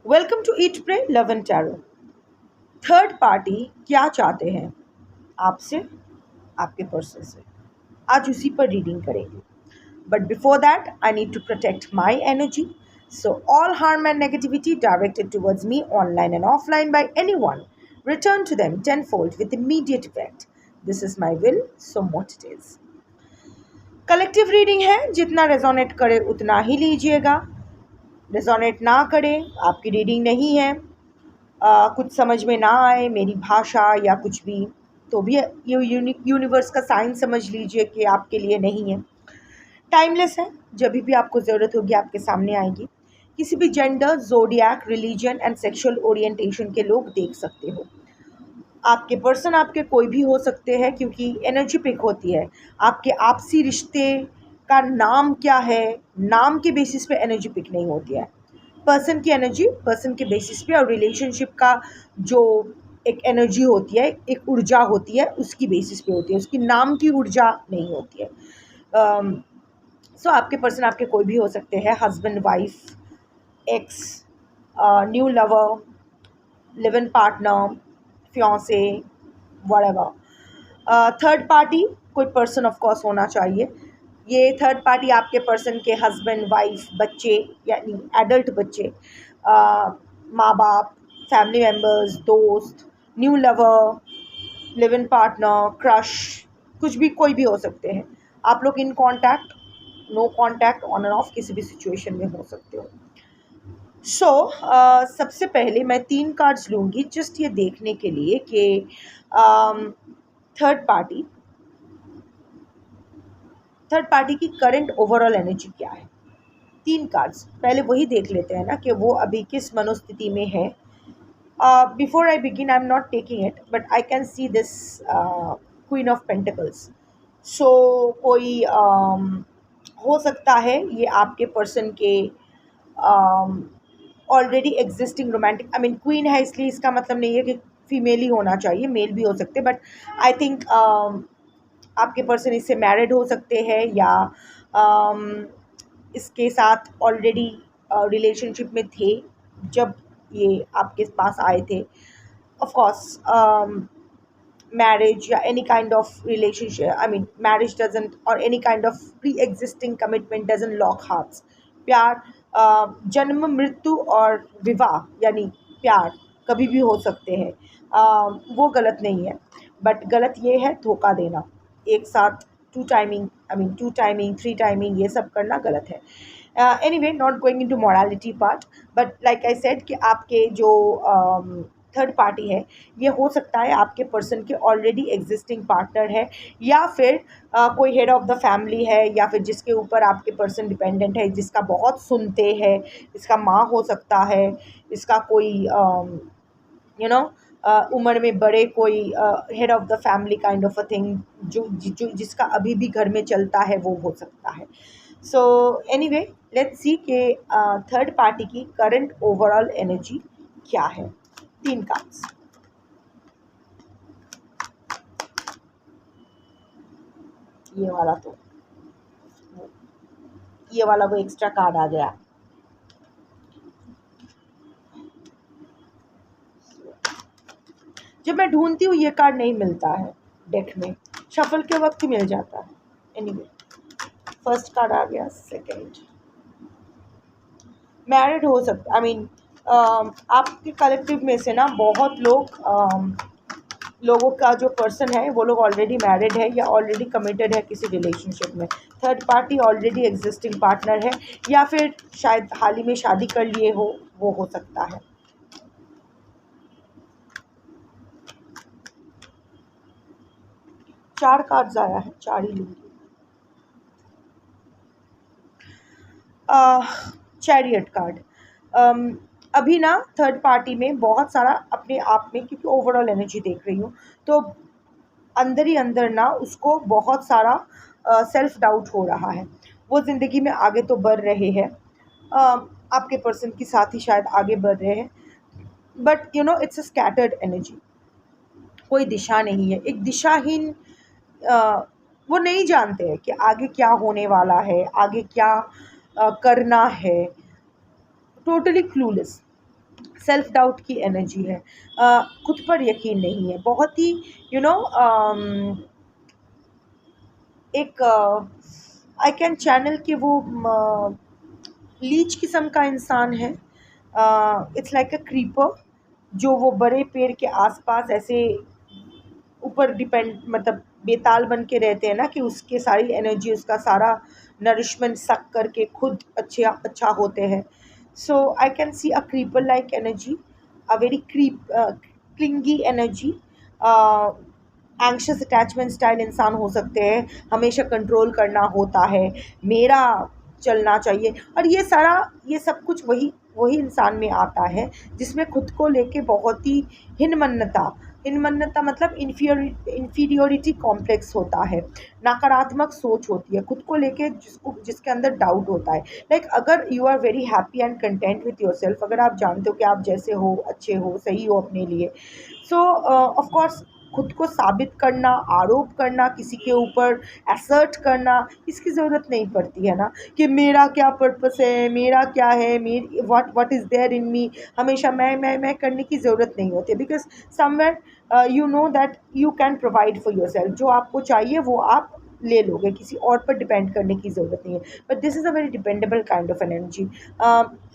Welcome to eat pray love and tarot. Third party क्या चाहते हैं आपसे, आपके पर्सन से, आज उसी पर रीडिंग करेंगे। But before that I need to protect my energy, so all harm and negativity directed towards me online and offline by anyone return to them tenfold with immediate effect. This is my will, so what it is. Collective reading है, जितना resonate करे उतना ही लीजिएगा। Resonate ना करे, आपकी reading नहीं है। कुछ समझ में ना आए मेरी भाषा या कुछ भी, तो भी ये यूनिवर्स का साइन समझ लीजिए कि आपके लिए नहीं है। टाइमलेस है, जब भी आपको ज़रूरत होगी आपके सामने आएगी। किसी भी gender, zodiac, religion and sexual orientation के लोग देख सकते हो। आपके पर्सन आपके कोई भी हो सकते हैं, क्योंकि एनर्जी पिक होती है। आपके आपसी रिश्ते का नाम क्या है, नाम के बेसिस पे एनर्जी पिक नहीं होती है। पर्सन की एनर्जी पर्सन के बेसिस पे, और रिलेशनशिप का जो एक एनर्जी होती है, एक ऊर्जा होती है, उसकी बेसिस पे होती है, उसकी नाम की ऊर्जा नहीं होती है। सो आपके पर्सन आपके कोई भी हो सकते हैं, husband, wife, ex, new lover, live in partner, fiancee, whatever. Third party कोई पर्सन ऑफ कोर्स होना चाहिए। ये थर्ड पार्टी आपके पर्सन के हस्बैंड, वाइफ, बच्चे यानी एडल्ट बच्चे, माँ बाप, फैमिली मेम्बर्स, दोस्त, new lover, live in partner, crush, कुछ भी, कोई भी हो सकते हैं। आप लोग in contact, no contact, on and off किसी भी सिचुएशन में हो सकते हो। सो सबसे पहले मैं 3 कार्ड्स लूँगी, जस्ट ये देखने के लिए कि थर्ड पार्टी की करंट ओवरऑल एनर्जी क्या है। 3 कार्ड्स पहले वही देख लेते हैं ना कि वो अभी किस मनोस्थिति में है। Before I begin, I am not taking it, but I can see this queen of pentacles. So कोई हो सकता है ये आपके पर्सन के already existing romantic, I mean queen है इसलिए इसका मतलब नहीं है कि फीमेल ही होना चाहिए, मेल भी हो सकते, बट आई थिंक आपके पर्सन इससे मैरिड हो सकते हैं, या इसके साथ ऑलरेडी रिलेशनशिप में थे जब ये आपके पास आए थे। ऑफ कोर्स marriage या any kind of relationship, I mean marriage doesn't, or any kind of pre-existing commitment doesn't lock hearts. प्यार जन्म, मृत्यु और विवाह यानी प्यार कभी भी हो सकते हैं, वो गलत नहीं है। बट गलत ये है धोखा देना, एक साथ two timing, I mean 2 timing, 3 timing, ये सब करना गलत है। Anyway, not going into morality part, but like I said कि आपके जो थर्ड पार्टी है, ये हो सकता है आपके पर्सन के ऑलरेडी एग्जिस्टिंग पार्टनर है, या फिर कोई हेड ऑफ़ द फैमिली है, या फिर जिसके ऊपर आपके पर्सन डिपेंडेंट है, जिसका बहुत सुनते हैं। इसका माँ हो सकता है, इसका कोई उम्र में बड़े कोई head of the family kind of a thing, जो जिसका अभी भी घर में चलता है, वो हो सकता है। सो एनीवे, लेट्स सी कि थर्ड पार्टी की करंट ओवरऑल एनर्जी क्या है। 3 कार्ड्स। ये वाला तो, ये वाला वो एक्स्ट्रा कार्ड आ गया। जब मैं ढूंढती हूँ ये कार्ड नहीं मिलता है डेक में, शफल के वक्त ही मिल जाता है। एनीवे, फर्स्ट कार्ड आ गया। सेकंड, मैरिड हो सकता, आई मीन आपके कलेक्टिव में से ना बहुत लोगों का जो पर्सन है वो लोग ऑलरेडी मैरिड है, या ऑलरेडी कमिटेड है किसी रिलेशनशिप में। Third party already existing partner है, या फिर शायद हाल ही में शादी कर लिए हो, वो हो सकता है। चार कार्ड्स आया है, 4 ही लूँगी। Chariot card. अभी ना थर्ड पार्टी में बहुत सारा अपने आप में, क्योंकि ओवरऑल एनर्जी देख रही हूँ, तो अंदर ही अंदर ना उसको बहुत सारा सेल्फ डाउट हो रहा है। वो ज़िंदगी में आगे तो बढ़ रहे हैं, आपके पर्सन के साथ ही शायद आगे बढ़ रहे हैं, but it's a scattered energy. कोई दिशा नहीं है, एक दिशाहीन, वो नहीं जानते हैं कि आगे क्या होने वाला है, आगे क्या करना है। Totally clueless. सेल्फ डाउट की एनर्जी है, खुद पर यकीन नहीं है, बहुत ही यू नो एक आई कैन चैनल कि वो लीच किस्म का इंसान है। इट्स लाइक अ क्रीपर, जो वो बड़े पेड़ के आसपास ऐसे ऊपर डिपेंड मतलब बेताल बन के रहते हैं ना, कि उसके सारी एनर्जी, उसका सारा नरिशमेंट सक करके खुद अच्छा होते हैं। So I can see a creeper like energy, a very clingy energy, anxious attachment style इंसान हो सकते हैं, हमेशा कंट्रोल करना होता है, मेरा चलना चाहिए। और ये सब कुछ वही वही इंसान में आता है जिसमें खुद को लेके बहुत ही हिनमन्यता हिनमन्यता मतलब इन्फीरियोरिटी कॉम्प्लेक्स होता है, नकारात्मक सोच होती है खुद को लेके, जिसके अंदर डाउट होता है। लाइक अगर you are very happy and content with yourself, अगर आप जानते हो कि आप जैसे हो अच्छे हो, सही हो अपने लिए, सो ऑफ कोर्स खुद को साबित करना, आरोप करना, किसी के ऊपर असर्ट करना, इसकी ज़रूरत नहीं पड़ती है ना, कि मेरा क्या पर्पस है, मेरा क्या है, मेरी व्हाट इज़ देयर इन मी, हमेशा मैं करने की ज़रूरत नहीं होती, because somewhere you know that you can provide for your self, जो आपको चाहिए वो आप ले लोगे, किसी और पर डिपेंड करने की ज़रूरत नहीं है। But this is a very dependable kind of energy,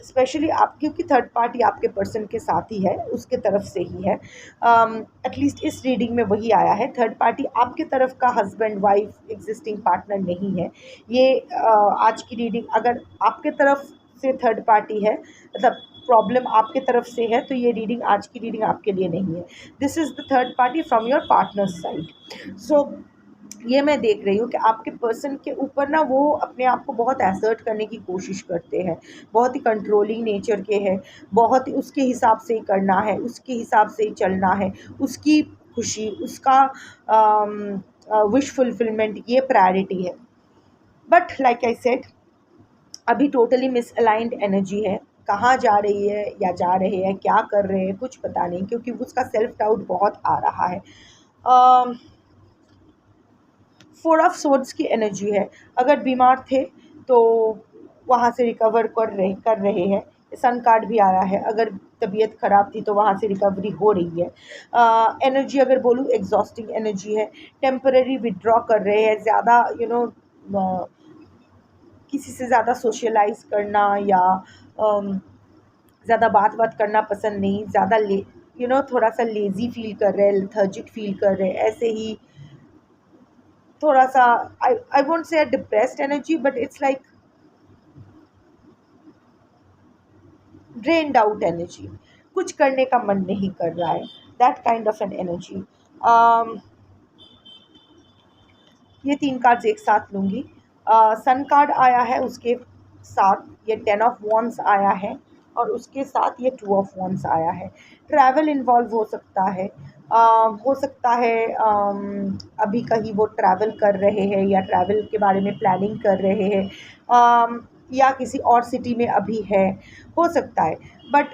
specially आप, क्योंकि थर्ड पार्टी आपके पर्सन के साथ ही है, उसके तरफ से ही है। एटलीस्ट इस रीडिंग में वही आया है, थर्ड पार्टी आपके तरफ का हस्बैंड वाइफ एग्जिस्टिंग पार्टनर नहीं है। ये आज की रीडिंग अगर आपके तरफ से थर्ड पार्टी है, मतलब प्रॉब्लम आपके तरफ से है, तो ये रीडिंग, आज की रीडिंग आपके लिए नहीं है। This is the third party from your partner's side. So ये मैं देख रही हूँ कि आपके पर्सन के ऊपर ना वो अपने आप को बहुत असर्ट करने की कोशिश करते हैं, बहुत ही कंट्रोलिंग नेचर के हैं, बहुत ही उसके हिसाब से ही करना है, उसके हिसाब से ही चलना है, उसकी खुशी, उसका विश फुलफिलमेंट, ये प्रायोरिटी है। बट लाइक आई सेड, अभी टोटली मिसअलाइंड एनर्जी है, कहाँ जा रही है या जा रहे हैं, क्या कर रहे हैं, कुछ पता नहीं, क्योंकि उसका सेल्फ डाउट बहुत आ रहा है। फोर ऑफ सोर्ड्स की एनर्जी है, अगर बीमार थे तो वहाँ से रिकवर कर रहे हैं। सन कार्ड भी आया है, अगर तबीयत ख़राब थी तो वहाँ से रिकवरी हो रही है। एनर्जी अगर बोलूँ, एग्जॉस्टिंग एनर्जी है, टेम्पररी विड्रॉ कर रहे हैं, ज़्यादा किसी से ज़्यादा सोशलाइज करना या ज़्यादा बात करना पसंद नहीं, ज़्यादा थोड़ा सा लेज़ी फील कर रहे हैं, लेथर्जिक फील कर रहे हैं, ऐसे ही थोड़ा सा, I won't say depressed energy, but it's like drained out energy, कुछ करने का मन नहीं कर रहा है, that kind of an energy. ये 3 कार्ड्स एक साथ लूँगी। सन कार्ड आया है, उसके साथ ये 10 ऑफ वॉन्ड्स आया है, और उसके साथ ये 2 ऑफ वॉन्ड्स आया है। ट्रैवल इन्वॉल्व हो सकता है, हो सकता है अभी कहीं वो ट्रैवल कर रहे हैं या ट्रैवल के बारे में प्लानिंग कर रहे हैं, या किसी और सिटी में अभी है, हो सकता है। बट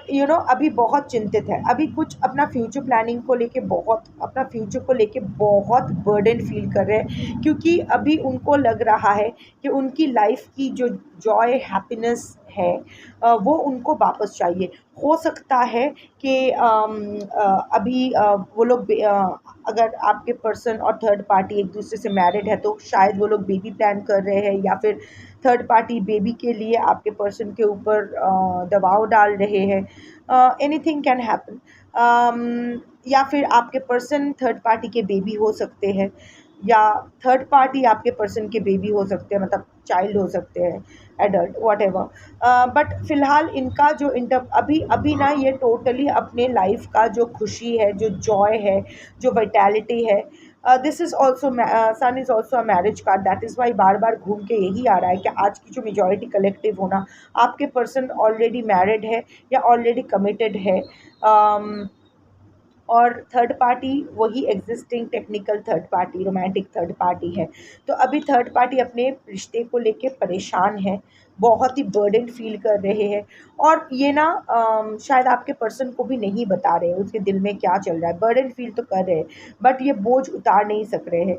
अभी बहुत चिंतित है, अभी कुछ अपना फ्यूचर प्लानिंग को लेके, बहुत अपना फ्यूचर को लेके बहुत बर्डन फील कर रहे हैं, क्योंकि अभी उनको लग रहा है कि उनकी लाइफ की जो जॉय हैप्पीनेस है, वो उनको वापस चाहिए। हो सकता है कि अभी वो लोग अगर आपके पर्सन और थर्ड पार्टी एक दूसरे से मैरिड है, तो शायद वो लोग बेबी प्लान कर रहे हैं, या फिर थर्ड पार्टी बेबी के लिए आपके पर्सन के ऊपर दबाव डाल रहे हैं। एनीथिंग कैन हैपन, या फिर आपके पर्सन थर्ड पार्टी के बेबी हो सकते हैं, या थर्ड पार्टी आपके पर्सन के बेबी हो सकते हैं, मतलब चाइल्ड हो सकते हैं, एडल्ट, वॉट एवर। बट फ़िलहाल इनका जो अभी अभी ना, ये टोटली अपने लाइफ का जो खुशी है, जो जॉय है, जो वाइटैलिटी है, this is also son is also a marriage card, that is why बार बार घूम के यही आ रहा है कि आज की जो मेजॉरिटी कलेक्टिव होना, आपके पर्सन ऑलरेडी मैरिड है या ऑलरेडी कमिटेड है, और थर्ड पार्टी वही existing technical third party, romantic third party है। तो अभी थर्ड पार्टी अपने रिश्ते को लेके परेशान है, बहुत ही बर्डन फील कर रहे हैं। और ये ना शायद आपके पर्सन को भी नहीं बता रहे हैं उसके दिल में क्या चल रहा है। बर्डन फील तो कर रहे हैं बट ये बोझ उतार नहीं सकते हैं।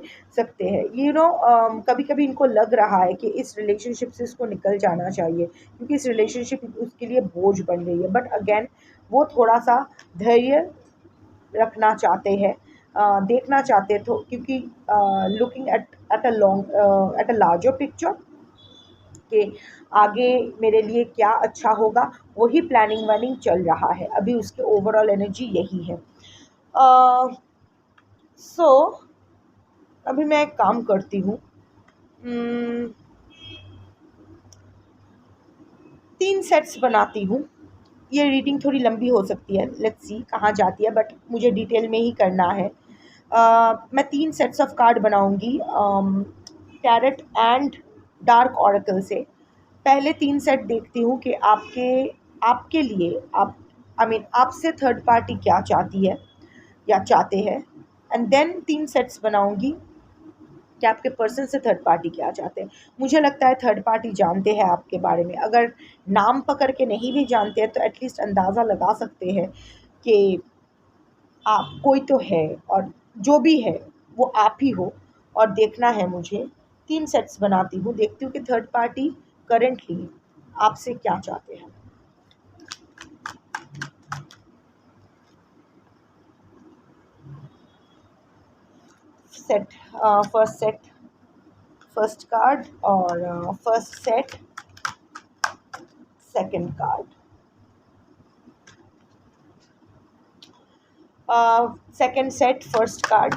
कभी कभी इनको लग रहा है कि इस रिलेशनशिप से इसको निकल जाना चाहिए, क्योंकि इस रिलेशनशिप उसके लिए बोझ बन रही है। बट अगेन वो थोड़ा सा धैर्य रखना चाहते हैं, देखना चाहते तो, क्योंकि looking at a larger picture कि आगे मेरे लिए क्या अच्छा होगा, वही प्लानिंग वानिंग चल रहा है अभी। उसके ओवरऑल एनर्जी यही है। सो अभी मैं एक काम करती हूँ, 3 सेट्स बनाती हूँ। ये रीडिंग थोड़ी लंबी हो सकती है, लेट्स सी कहाँ जाती है, बट मुझे डिटेल में ही करना है। मैं 3 सेट्स ऑफ कार्ड बनाऊंगी टैरेट एंड डार्क ऑरेकल से। पहले 3 सेट देखती हूँ कि आपके लिए आपसे थर्ड पार्टी क्या चाहती है या चाहते हैं, एंड देन 3 सेट्स बनाऊंगी कि आपके पर्सन से थर्ड पार्टी क्या चाहते हैं। मुझे लगता है थर्ड पार्टी जानते हैं आपके बारे में। अगर नाम पकड़ के नहीं भी जानते हैं तो एटलीस्ट अंदाज़ा लगा सकते हैं कि आप कोई तो है, और जो भी है वो आप ही हो। और देखना है मुझे, 3 सेट्स बनाती हूँ, देखती हूँ कि थर्ड पार्टी करेंटली आपसे क्या चाहते हैं। Set first set, first card, और first set second card, second set first card,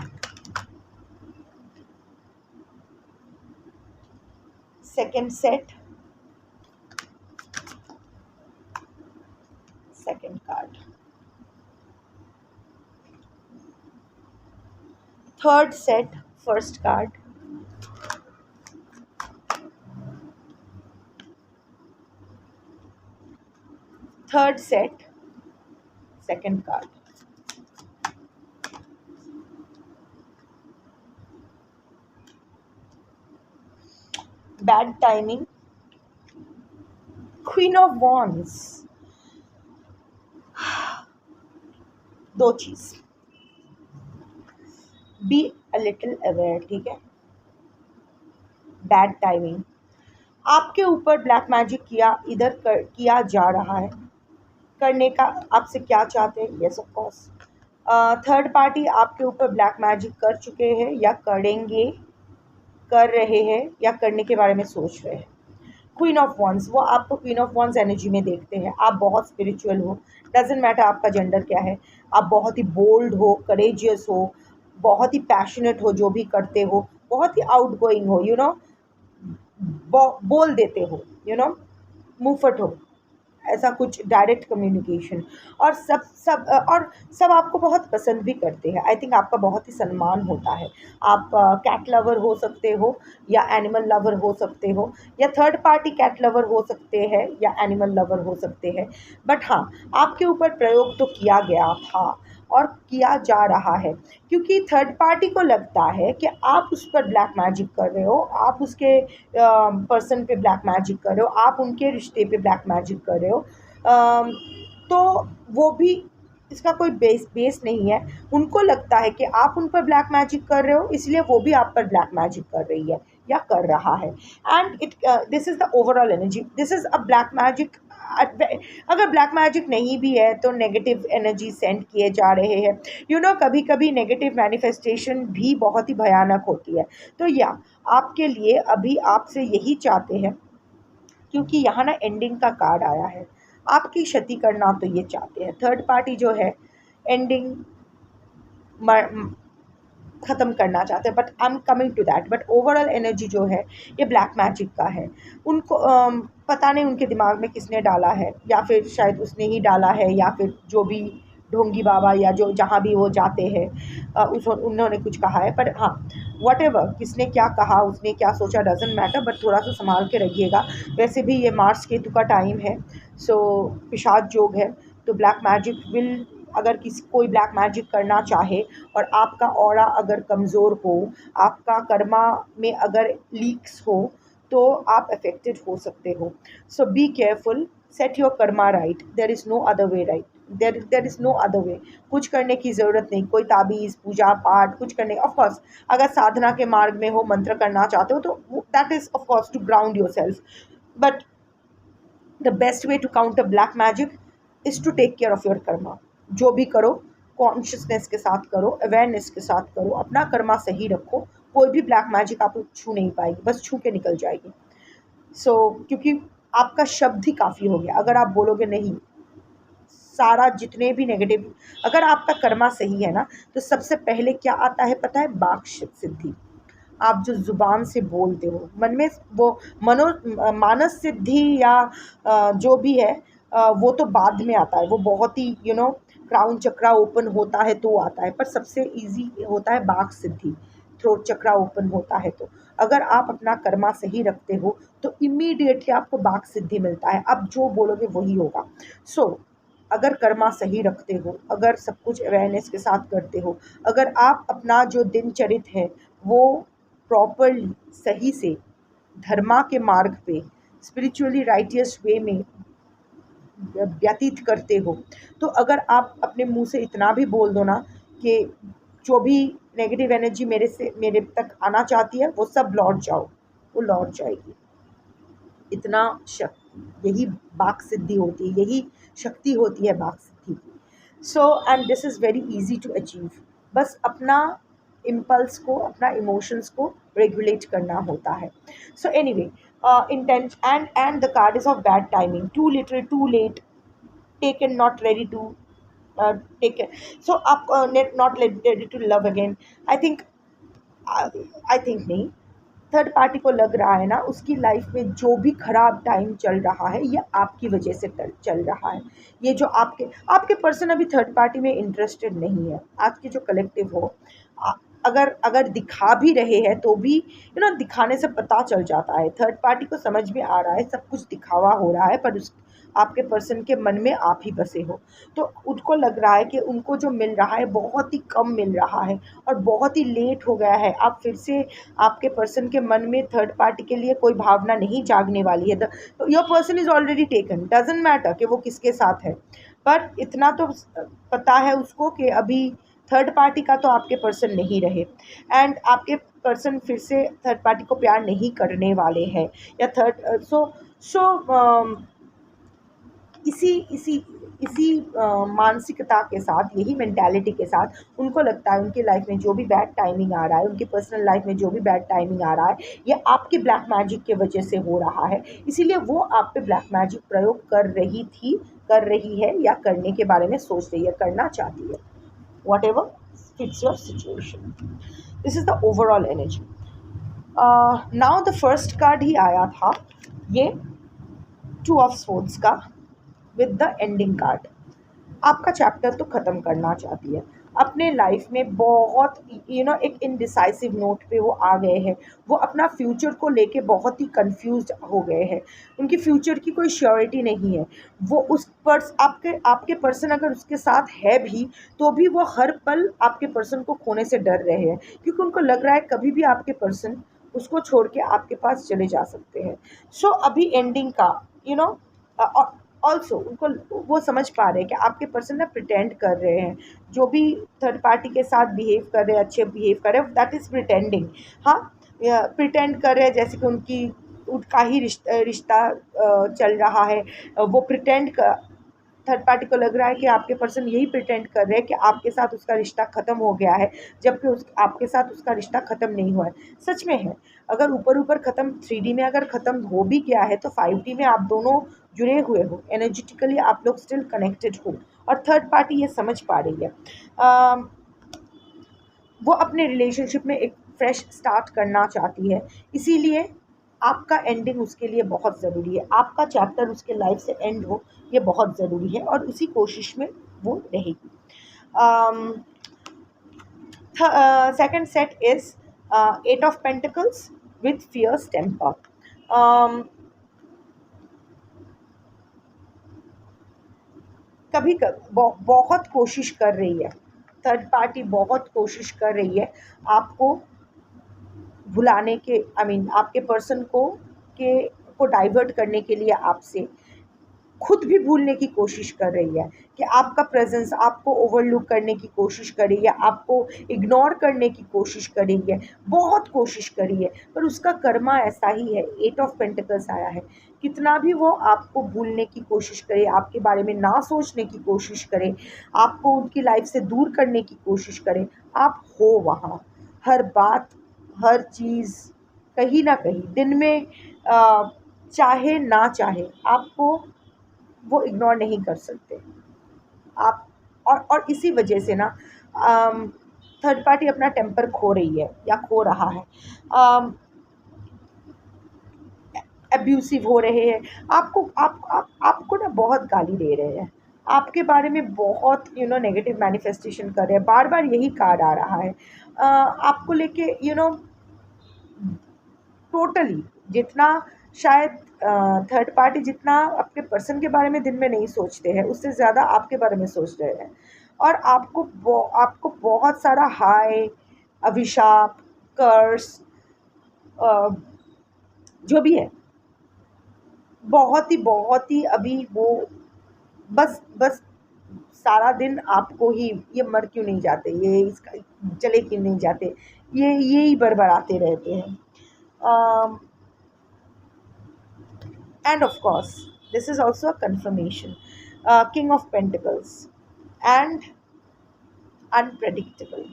second set second card, third set first card, third set second card. Bad timing, queen of wands. 2 चीज, be a little aware, ठीक है। Bad timing, आपके ऊपर black magic किया जा रहा है। करने का आपसे क्या चाहते हैं, yes of course. Third party आपके ऊपर ब्लैक मैजिक कर चुके हैं या करेंगे, कर रहे हैं या करने के बारे में सोच रहे हैं। क्वीन ऑफ वॉन्ड्स, वो आपको क्वीन ऑफ वॉन्ड्स एनर्जी में देखते हैं। आप बहुत स्पिरिचुअल हो, डजेंट मैटर आपका जेंडर क्या है। आप बहुत ही बोल्ड हो, करेजियस हो, बहुत ही पैशनेट हो, जो भी करते हो बहुत ही आउटगोइंग हो, बोल देते हो, मुंहफट हो, ऐसा कुछ डायरेक्ट कम्युनिकेशन। और सब आपको बहुत पसंद भी करते हैं। आई थिंक आपका बहुत ही सम्मान होता है। आप कैट लवर हो सकते हो या एनिमल लवर हो सकते हो, या थर्ड पार्टी कैट लवर हो सकते हैं या एनिमल लवर हो सकते हैं। बट हाँ, आपके ऊपर प्रयोग तो किया गया था और किया जा रहा है, क्योंकि थर्ड पार्टी को लगता है कि आप उस पर ब्लैक मैजिक कर रहे हो, आप उसके पर्सन पे ब्लैक मैजिक कर रहे हो, आप उनके रिश्ते पे ब्लैक मैजिक कर रहे हो। तो वो भी, इसका कोई बेस नहीं है। उनको लगता है कि आप उन पर ब्लैक मैजिक कर रहे हो, इसलिए वो भी आप पर ब्लैक मैजिक कर रही है या कर रहा है। And this is the overall energy, this is a black magic. अगर ब्लैक मैजिक नहीं भी है तो नेगेटिव एनर्जी सेंड किए जा रहे हैं। कभी कभी नेगेटिव मैनिफेस्टेशन भी बहुत ही भयानक होती है। तो या आपके लिए अभी आपसे यही चाहते हैं, क्योंकि यहाँ ना एंडिंग का कार्ड आया है। आपकी क्षति करना तो ये चाहते हैं थर्ड पार्टी जो है, एंडिंग ख़त्म करना चाहते हैं। But I am coming to that. But overall energy जो है ये ब्लैक मैजिक का है। उनको पता नहीं उनके दिमाग में किसने डाला है, या फिर शायद उसने ही डाला है, या फिर जो भी ढोंगी बाबा या जो जहाँ भी वो जाते हैं उन्होंने कुछ कहा है। पर हाँ, वॉटेवर किसने क्या कहा, उसने क्या सोचा, डजेंट मैटर। बट थोड़ा सा संभाल के रखिएगा। वैसे भी ये मार्स केतु का टाइम है, सो पिशाच योग है, तो ब्लैक मैजिक विल अगर किसी कोई ब्लैक मैजिक करना चाहे और आपका ऑरा अगर कमज़ोर हो, आपका कर्मा में अगर लीक्स हो, तो आप अफेक्टेड हो सकते हो. So be careful, set your karma right, there is no other way right, there is no other way. कुछ करने की ज़रूरत नहीं, कोई ताबीज़ पूजा पाठ कुछ करने. ऑफ कोर्स अगर साधना के मार्ग में हो, मंत्र करना चाहते हो, तो that is of course to ground yourself. But the best way to counter black magic is to take care of your karma. जो भी करो कॉन्शियसनेस के साथ करो, अवेयरनेस के साथ करो, अपना कर्मा सही रखो. कोई भी ब्लैक मैजिक आपको छू नहीं पाएगी, बस छू के निकल जाएगी. क्योंकि आपका शब्द ही काफ़ी हो गया. अगर आप बोलोगे नहीं, सारा जितने भी नेगेटिव, अगर आपका कर्मा सही है ना, तो सबसे पहले क्या आता है पता है? वाक सिद्धि. आप जो ज़ुबान से बोलते हो, मन में वो मानस सिद्धि या जो भी है, वो तो बाद में आता है. वो बहुत ही क्राउन चक्रा ओपन होता है तो आता है, पर सबसे ईज़ी होता है वाक सिद्धि. थ्रोट चक्रा ओपन होता है तो अगर आप अपना कर्मा सही रखते हो, तो इमीडिएटली आपको वाक सिद्धि मिलता है. आप जो बोलोगे वही होगा. अगर कर्मा सही रखते हो, अगर सब कुछ अवेयरनेस के साथ करते हो, अगर आप अपना जो दिनचरित है वो प्रॉपरली सही से धर्मा के मार्ग पे स्पिरिचुअली राइटियस वे में व्यतीत करते हो, तो अगर आप अपने मुंह से इतना भी बोल दो ना कि जो भी नेगेटिव एनर्जी मेरे तक आना चाहती है, वो सब लौट जाओ, वो लौट जाएगी. इतना शक्ति, यही वाक सिद्धि होती है, यही शक्ति होती है वाक सिद्धि की. And this is very easy to achieve. बस अपना इम्पल्स को, अपना इमोशंस को रेगुलेट करना होता है. Anyway, intent and the card is of bad timing, too little too late, taken not ready to take. आप not ready to love again. I think नहीं, थर्ड पार्टी को लग रहा है ना, उसकी लाइफ में जो भी खराब टाइम चल रहा है, ये आपकी वजह से चल रहा है. ये जो आपके पर्सन अभी थर्ड पार्टी में इंटरेस्टेड नहीं है. आज के जो कलेक्टिव हो, अगर दिखा भी रहे हैं तो भी दिखाने से पता चल जाता है. थर्ड पार्टी को समझ में आ रहा है सब कुछ दिखावा हो रहा है, पर आपके पर्सन के मन में आप ही बसे हो. तो उनको लग रहा है कि उनको जो मिल रहा है बहुत ही कम मिल रहा है और बहुत ही लेट हो गया है. आप फिर से, आपके पर्सन के मन में थर्ड पार्टी के लिए कोई भावना नहीं जागने वाली है. Your person is already taken, doesn't matter कि वो किसके साथ है, पर इतना तो पता है उसको कि अभी थर्ड पार्टी का तो आपके पर्सन नहीं रहे, एंड आपके पर्सन फिर से थर्ड पार्टी को प्यार नहीं करने वाले हैं. या थर्ड इसी इसी इसी मानसिकता के साथ, यही मेंटालिटी के साथ उनको लगता है उनकी लाइफ में जो भी बैड टाइमिंग आ रहा है, उनकी पर्सनल लाइफ में जो भी बैड टाइमिंग आ रहा है, ये आपके ब्लैक मैजिक के वजह से हो रहा है. इसीलिए वो आप पे ब्लैक मैजिक प्रयोग कर रही है या करने के बारे में सोच रही है, करना चाहती है. What ever fits your situation. This is the overall energy. Now the first card ही आया था, ये टू ऑफ स्वॉर्ड्स का विद द एंडिंग कार्ड. आपका चैप्टर तो ख़त्म करना चाहती है अपने लाइफ में. बहुत एक इनडिसाइसिव नोट पे वो आ गए हैं. वो अपना फ्यूचर को लेके बहुत ही कंफ्यूज्ड हो गए हैं. उनकी फ्यूचर की कोई श्योरिटी नहीं है. वो उस पर आपके पर्सन अगर उसके साथ है भी, तो भी वो हर पल आपके पर्सन को खोने से डर रहे हैं, क्योंकि उनको लग रहा है कभी भी आपके पर्सन उसको छोड़ के आपके पास चले जा सकते हैं. अभी एंडिंग का ऑल्सो उनको, वो समझ पा रहे हैं कि आपके पर्सन ना प्रिटेंड कर रहे हैं. जो भी थर्ड पार्टी के साथ बिहेव कर रहे हैं, अच्छे बिहेव कर रहे हैं, दैट इज़ प्रिटेंडिंग. हाँ, प्रिटेंड कर रहे हैं जैसे कि उनका ही रिश्ता चल रहा है. वो प्रिटेंड थर्ड पार्टी को लग रहा है कि आपके पर्सन यही प्रिटेंड कर रहे हैं कि आपके साथ उसका रिश्ता ख़त्म हो गया है, जबकि आपके साथ उसका रिश्ता ख़त्म नहीं हुआ है. सच में है, अगर ऊपर ख़त्म 3D में अगर ख़त्म हो भी गया है, तो 5D में आप दोनों जुड़े हुए हो, एनर्जेटिकली आप लोग स्टिल कनेक्टेड हो, और थर्ड पार्टी ये समझ पा रही है. वो अपने रिलेशनशिप में एक फ्रेश स्टार्ट करना चाहती है. इसीलिए आपका एंडिंग उसके लिए बहुत ज़रूरी है. आपका चैप्टर उसके लाइफ से एंड हो, ये बहुत ज़रूरी है, और उसी कोशिश में वो रहेगी. Second set is eight of pentacles with fierce temper. कभी बहुत कोशिश कर रही है, थर्ड पार्टी बहुत कोशिश कर रही है आपको भुलाने के, आई मीन आपके पर्सन को डाइवर्ट करने के लिए आपसे, खुद भी भूलने की कोशिश कर रही है, कि आपका प्रेजेंस आपको ओवरलुक करने की कोशिश कर रही है, आपको इग्नोर करने की कोशिश कर रही है, बहुत कोशिश करी है, पर उसका कर्मा ऐसा ही है। एट ऑफ पेंटिकल्स आया है। कितना भी वो आपको भूलने की कोशिश करे, आपके बारे में ना सोचने की कोशिश करे, आपको उनकी लाइफ से दूर करने की कोशिश करे, आप हो वहाँ। हर बात, हर चीज़, कहीं ना कहीं दिन में चाहे ना चाहे आपको वो इग्नोर नहीं कर सकते आप। और इसी वजह से ना थर्ड पार्टी अपना टेम्पर खो रही है या खो रहा है, अब्यूसिव हो रहे हैं, आपको ना बहुत गाली दे रहे हैं, आपके बारे में बहुत नेगेटिव मैनिफेस्टेशन कर रहे हैं, बार बार यही कार्ड आ रहा है। आपको लेके टोटली जितना शायद थर्ड पार्टी जितना अपने पर्सन के बारे में दिन में नहीं सोचते हैं, उससे ज़्यादा आपके बारे में सोच रहे हैं। और आपको बहुत सारा हाय, अभिशाप, कर्स, जो भी है, बहुत ही अभी वो बस बस सारा दिन आपको ही, ये मर क्यों नहीं जाते, ये इसका चले क्यों नहीं जाते, ये ही बड़बड़ाते रहते हैं। And of course, this is also a confirmation. King of Pentacles and unpredictable.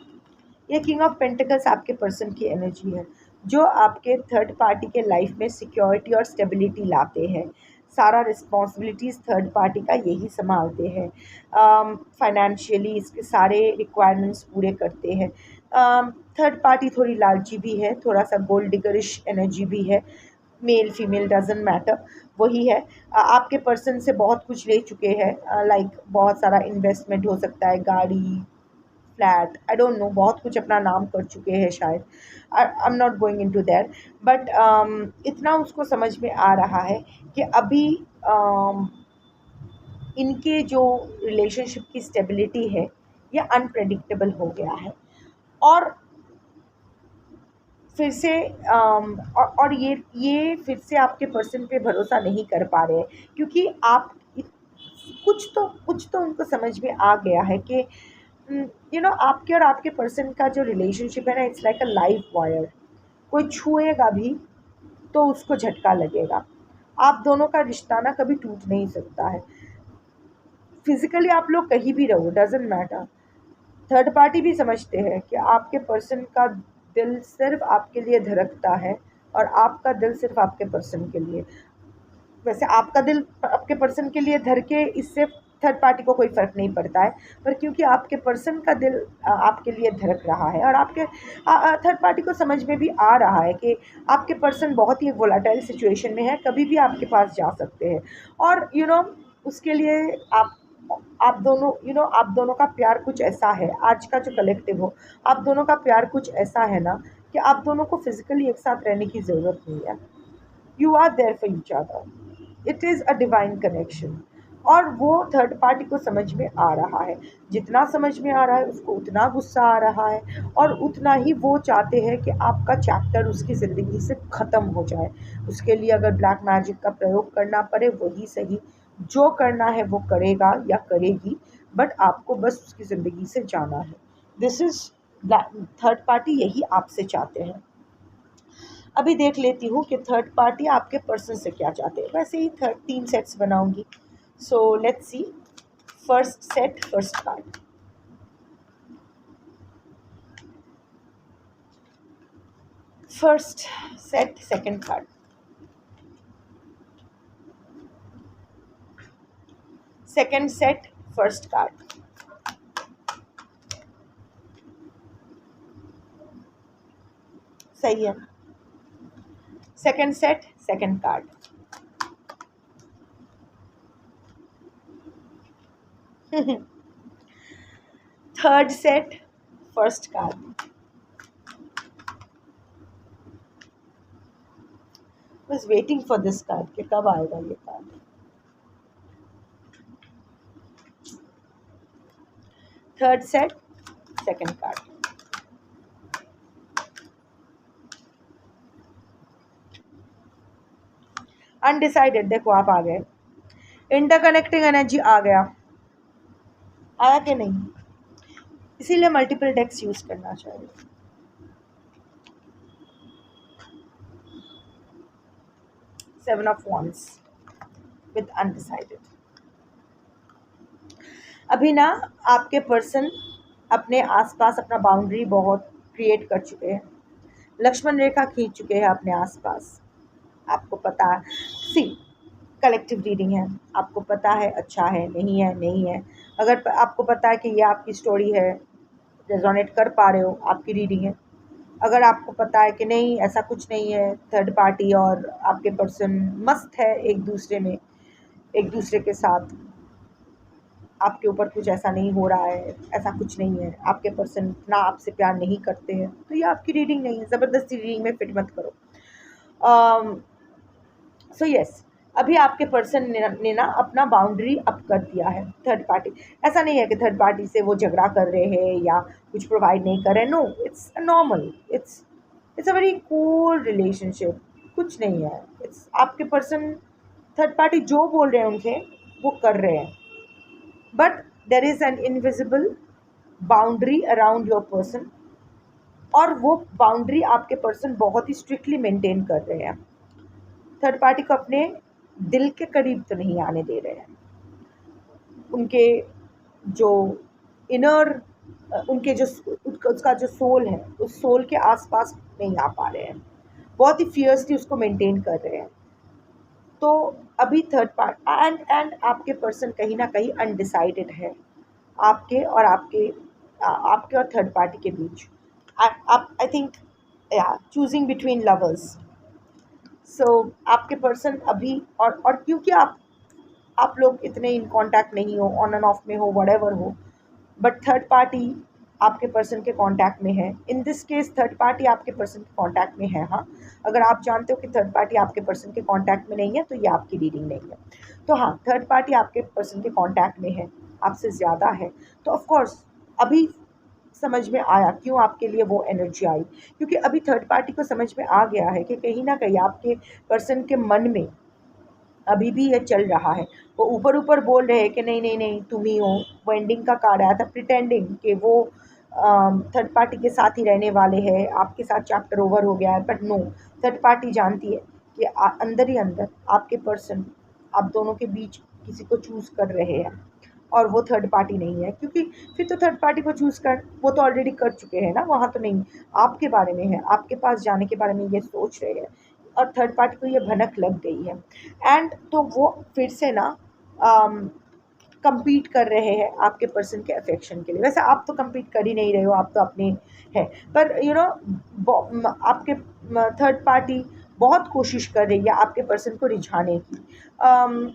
ये किंग ऑफ पेंटिकल्स आपके पर्सन की एनर्जी है, जो आपके थर्ड पार्टी के लाइफ में सिक्योरिटी और स्टेबिलिटी लाते हैं। सारा रिस्पॉन्सिबिलिटीज़ थर्ड पार्टी का यही संभालते हैं। फाइनेंशियली इसके सारे रिक्वायरमेंट्स पूरे करते हैं। थर्ड पार्टी थोड़ी लालची भी है, थोड़ा सा गोल्ड डिगरिश एनर्जी भी है। मेल फीमेल डजेंट मैटर, वही है। आपके पर्सन से बहुत कुछ ले चुके हैं, लाइक बहुत सारा इन्वेस्टमेंट हो सकता है, गाड़ी, फ्लैट, आई डोंट नो, बहुत कुछ अपना नाम कर चुके हैं शायद। I am not going into that, but इतना उसको समझ में आ रहा है कि अभी इनके जो रिलेशनशिप की स्टेबिलिटी है ये अनप्रेडिक्टेबल हो गया है। और फिर से और ये फिर से आपके पर्सन पे भरोसा नहीं कर पा रहे हैं, क्योंकि आप कुछ तो उनको समझ में आ गया है कि आपके और आपके पर्सन का जो रिलेशनशिप है ना, it's like a live wire. कोई छुएगा भी तो उसको झटका लगेगा। आप दोनों का रिश्ता ना कभी टूट नहीं सकता है। फिजिकली आप लोग कहीं भी रहो, डजेंट मैटर। थर्ड पार्टी भी समझते हैं कि आपके पर्सन का दिल सिर्फ आपके लिए धड़कता है, और आपका दिल सिर्फ आपके पर्सन के लिए। वैसे आपका दिल आपके पर्सन के लिए धड़के, इससे थर्ड पार्टी को कोई फ़र्क नहीं पड़ता है, पर क्योंकि आपके पर्सन का दिल आपके लिए धड़क रहा है, और आपके थर्ड पार्टी को समझ में भी आ रहा है कि आपके पर्सन बहुत ही वोलाटाइल सिचुएशन में है, कभी भी आपके पास जा सकते हैं। और उसके लिए आप दोनों आप दोनों का प्यार कुछ ऐसा है, आज का जो कलेक्टिव हो, आप दोनों का प्यार कुछ ऐसा है ना, कि आप दोनों को फिजिकली एक साथ रहने की ज़रूरत नहीं है। You are there for each other, it is a divine connection. और वो थर्ड पार्टी को समझ में आ रहा है। जितना समझ में आ रहा है उसको उतना गुस्सा आ रहा है, और उतना ही वो चाहते हैं कि आपका चैप्टर उसकी ज़िंदगी से ख़त्म हो जाए। उसके लिए अगर ब्लैक मैजिक का प्रयोग करना पड़े वही सही, जो करना है वो करेगा या करेगी, बट आपको बस उसकी ज़िंदगी से जाना है। दिस इज़ थर्ड पार्टी, यही आपसे चाहते हैं। अभी देख लेती हूँ कि थर्ड पार्टी आपके पर्सन से क्या चाहते हैं। वैसे ही 3 सेट्स बनाऊंगी, so let's see. First set, first card. First set, second card. Second set, first card. सही है। Second set, second card. Third set, first card. बस वेटिंग फॉर दिस कार्ड कि कब आएगा ये card. Third set, second card. Undecided, देखो आप आ गए। इंटरकनेक्टिंग एनर्जी आ गया, आया कि नहीं? इसीलिए मल्टीपल डेक्स यूज करना चाहिए। Seven of wands with undecided. अभी ना आपके पर्सन अपने आसपास अपना बाउंड्री बहुत क्रिएट कर चुके हैं, लक्ष्मण रेखा खींच चुके हैं अपने आसपास। आपको पता है, सी कलेक्टिव रीडिंग है, आपको पता है अच्छा है नहीं है, नहीं है। अगर आपको पता है कि ये आपकी स्टोरी है, रेजोनेट कर पा रहे हो, आपकी रीडिंग है। अगर आपको पता है कि नहीं ऐसा कुछ नहीं है, थर्ड पार्टी और आपके पर्सन मस्त है एक दूसरे में, एक दूसरे के साथ, आपके ऊपर कुछ ऐसा नहीं हो रहा है, ऐसा कुछ नहीं है, आपके पर्सन इतना आपसे प्यार नहीं करते हैं, तो ये आपकी रीडिंग नहीं है। ज़बरदस्ती रीडिंग में फिट मत करो। सो यस, अभी आपके पर्सन ने ना अपना बाउंड्री अप कर दिया है। थर्ड पार्टी, ऐसा नहीं है कि थर्ड पार्टी से वो झगड़ा कर रहे हैं या कुछ प्रोवाइड नहीं कर रहे। No, it's normal, it's a very cool relationship, कुछ नहीं है। इट्स आपके पर्सन थर्ड पार्टी जो बोल रहे हैं उनसे वो कर रहे हैं, but there is an invisible boundary around your person, और वो बाउंड्री आपके पर्सन बहुत ही स्ट्रिक्टली मेंटेन कर रहे हैं। थर्ड पार्टी को अपने दिल के करीब तो नहीं आने दे रहे हैं, उनके जो इनर, उनके जो उसका जो सोल है, उस सोल के आसपास नहीं आ पा रहे हैं, बहुत ही फियर्सली उसको मेंटेन कर रहे हैं। तो अभी थर्ड पार्ट एंड आपके पर्सन कहीं ना कहीं अनडिसाइडेड है, आपके और आपके और थर्ड पार्टी के बीच। आप आई थिंक या चूजिंग बिटवीन लवर्स। सो आपके पर्सन अभी और क्योंकि आप लोग इतने इन कांटेक्ट नहीं हो, ऑन एंड ऑफ में हो, व्हाटएवर हो, बट थर्ड पार्टी आपके पर्सन के कांटेक्ट में है। इन दिस केस थर्ड पार्टी आपके पर्सन के कांटेक्ट में है। हाँ, अगर आप जानते हो कि थर्ड पार्टी आपके पर्सन के कांटेक्ट में नहीं है तो ये आपकी रीडिंग नहीं है। तो हाँ, थर्ड पार्टी आपके पर्सन के कांटेक्ट में है, आपसे ज़्यादा है। तो ऑफ कोर्स अभी समझ में आया क्यों आपके लिए वो एनर्जी आई, क्योंकि अभी थर्ड पार्टी को समझ में आ गया है कि कहीं ना कहीं आपके पर्सन के मन में अभी भी ये चल रहा है। वो ऊपर ऊपर बोल रहे हैं कि नहीं नहीं नहीं तुम ही हो। वो एंडिंग का कार्ड आया था, प्रिटेंडिंग कि वो थर्ड पार्टी के साथ ही रहने वाले हैं, आपके साथ चैप्टर ओवर हो गया है। बट नो, थर्ड पार्टी जानती है कि अंदर ही अंदर आपके पर्सन आप दोनों के बीच किसी को चूज़ कर रहे हैं, और वो थर्ड पार्टी नहीं है। क्योंकि फिर तो थर्ड पार्टी को चूज़ कर वो तो ऑलरेडी कर चुके हैं ना, वहाँ तो नहीं आपके बारे में है, आपके पास जाने के बारे में ये सोच रहे हैं, और थर्ड पार्टी को ये भनक लग गई है। एंड तो वो फिर से ना compete कर रहे हैं आपके पर्सन के अफेक्शन के लिए। वैसे आप तो compete कर ही नहीं रहे हो, आप तो अपने हैं, पर आपके थर्ड पार्टी बहुत कोशिश कर रही है आपके पर्सन को रिझाने की।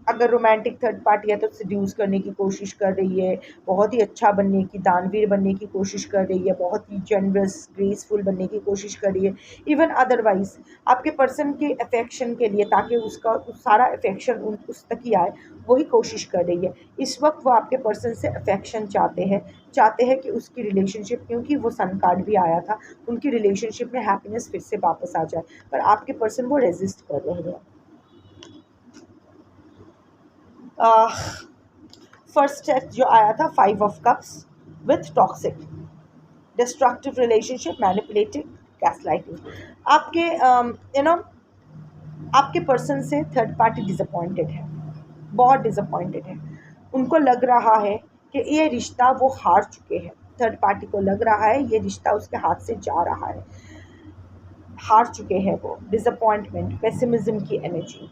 अगर रोमांटिक थर्ड पार्टी है तो सेड्यूस करने की कोशिश कर रही है, बहुत ही अच्छा बनने की, दानवीर बनने की कोशिश कर रही है, बहुत ही जनरस ग्रेसफुल बनने की कोशिश कर रही है। इवन अदरवाइज आपके पर्सन के अफेक्शन के लिए, ताकि उसका सारा अफेक्शन उस तक ही आए, वही कोशिश कर रही है। इस वक्त वो आपके पर्सन से अफेक्शन चाहते हैं कि उसकी रिलेशनशिप, क्योंकि वो सन कार्ड भी आया था, उनकी रिलेशनशिप में हैप्पीनेस फिर से वापस आ जाए, पर आपके पर्सन वो रेजिस्ट कर रहे हैं। फर्स्ट स्टेप जो आया था, 5 of cups with toxic, destructive relationship, manipulative, gaslighting. आपके आपके पर्सन से थर्ड पार्टी डिसअपॉइंटेड है, बहुत डिसअपॉइंटेड है। उनको लग रहा है कि ये रिश्ता वो हार चुके हैं। थर्ड पार्टी को लग रहा है ये रिश्ता उसके हाथ से जा रहा है, हार चुके हैं वो। डिसअपॉइंटमेंट, पेसिमिज्म की एनर्जी,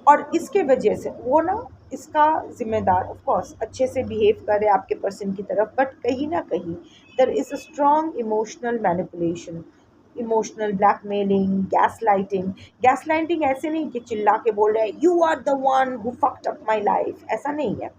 और इसके वजह से वो ना इसका जिम्मेदार ऑफ कोर्स अच्छे से बिहेव कर रहे हैं आपके पर्सन की तरफ, बट कहीं ना कहीं there is a strong emotional manipulation, emotional blackmailing, gaslighting ऐसे नहीं कि चिल्ला के बोल रहे हैं you are the one who fucked up my life, ऐसा नहीं है।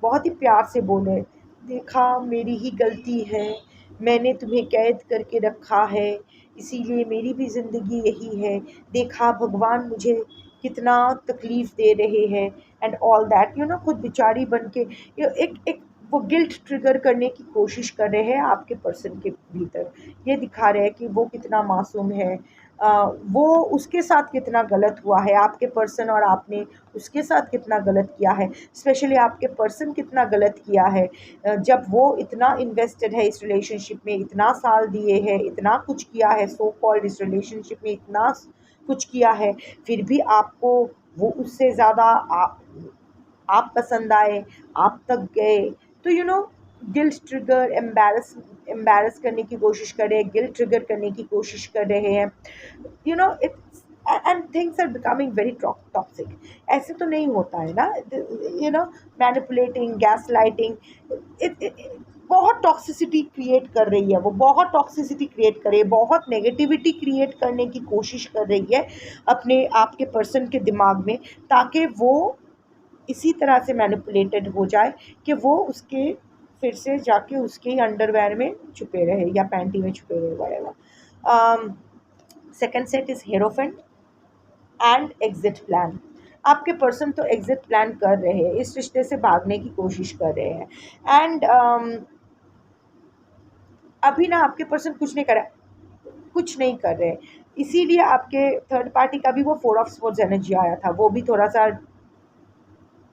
बहुत ही प्यार से बोले, देखा मेरी ही गलती है, मैंने तुम्हें कैद करके रखा है, इसीलिए मेरी भी ज़िंदगी यही है, देखा भगवान मुझे कितना तकलीफ़ दे रहे हैं एंड ऑल दैट, खुद बेचारी बन के एक एक वो गिल्ट ट्रिगर करने की कोशिश कर रहे हैं आपके पर्सन के भीतर। ये दिखा रहे हैं कि वो कितना मासूम है, वो उसके साथ कितना गलत हुआ है, आपके पर्सन और आपने उसके साथ कितना गलत किया है, स्पेशली आपके पर्सन कितना गलत किया है। जब वो इतना इन्वेस्टेड है इस रिलेशनशिप में, इतना साल दिए हैं, इतना कुछ किया है, सो कॉल्ड इस रिलेशनशिप में इतना कुछ किया है, फिर भी आपको वो उससे ज़्यादा आप पसंद आए, आप तक गए, तो गिल्ट ट्रिगर, एम्बैरस करने की कोशिश कर रहे हैं, गिल्ट ट्रिगर करने की कोशिश कर रहे हैं, it's end things are becoming very toxic. ऐसे तो नहीं होता है ना, मैनिपुलेटिंग, गैस लाइटिंग, बहुत टॉक्सिसिटी क्रिएट कर रही है, वो बहुत टॉक्सिसिटी क्रिएट कर रही है, बहुत नेगेटिविटी क्रिएट करने की कोशिश कर रही है अपने आपके पर्सन के दिमाग में, ताकि वो इसी तरह से मैनिपुलेटेड हो जाए कि वो उसके फिर से जाके उसके ही अंडरवेयर में छुपे रहे या पैंटी में छुपे रहे, वगैरह। Second set is hierophant and exit plan. आपके पर्सन तो एग्जिट प्लान कर रहे हैं, इस रिश्ते से भागने की कोशिश कर रहे हैं, एंड अभी ना आपके पर्सन कुछ नहीं कर रहे, इसीलिए आपके थर्ड पार्टी का भी वो 4 ऑफ स्वॉर्ड्स एनर्जी आया था, वो भी थोड़ा सा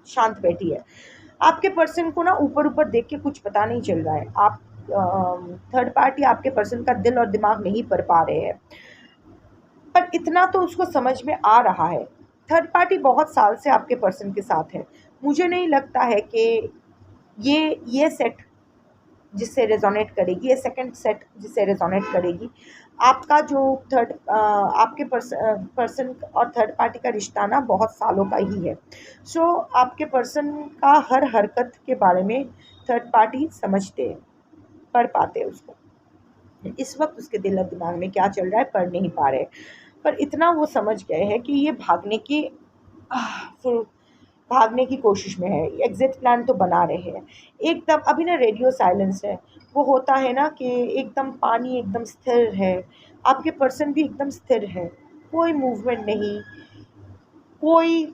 शांत बैठी है। आपके पर्सन को ना ऊपर ऊपर देख के कुछ पता नहीं चल रहा है, आप थर्ड पार्टी आपके पर्सन का दिल और दिमाग नहीं पढ़ पा रहे हैं, पर इतना तो उसको समझ में आ रहा है, थर्ड पार्टी बहुत साल से आपके पर्सन के साथ है। मुझे नहीं लगता है कि ये सेट जिससे रेजोनेट करेगी, ये सेकंड सेट जिससे रेजोनेट करेगी। आपका जो आपके पर्सन और थर्ड पार्टी का रिश्ता ना बहुत सालों का ही है। सो आपके पर्सन का हर हरकत के बारे में थर्ड पार्टी समझते हैं, पढ़ पाते हैं उसको। इस वक्त उसके दिल और दिमाग में क्या चल रहा है पढ़ नहीं पा रहे, पर इतना वो समझ गए हैं कि ये फिर भागने की कोशिश में है, एग्जिट प्लान तो बना रहे हैं। एकदम अभी ना रेडियो साइलेंस है, वो होता है ना कि एकदम पानी एकदम स्थिर है, आपके पर्सन भी एकदम स्थिर है, कोई मूवमेंट नहीं, कोई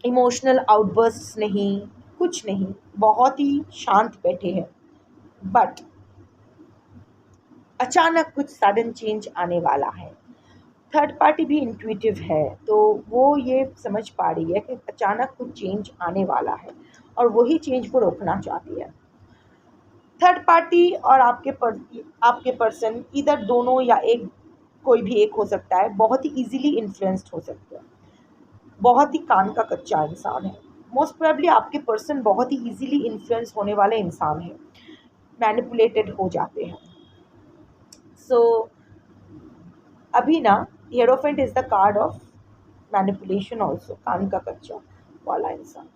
इमोशनल आउटबर्स्ट नहीं, कुछ नहीं, बहुत ही शांत बैठे हैं। बट अचानक कुछ सडन चेंज आने वाला है। थर्ड पार्टी भी इंट्यूटिव है, तो वो ये समझ पा रही है कि अचानक कुछ चेंज आने वाला है और वही चेंज को रोकना चाहती है। थर्ड पार्टी और आपके पर्सन, इधर दोनों या एक, कोई भी एक हो सकता है, बहुत ही इजीली इन्फ्लुएंस्ड हो सकते हैं, बहुत ही कान का कच्चा इंसान है। मोस्ट प्रोबेबली आपके पर्सन बहुत ही इजीली इन्फ्लुएंस होने वाले इंसान हैं, मैनिपुलेटेड हो जाते हैं। सो अभी ना hierophant is the card of manipulation also, कान का कच्चा वाला इंसान।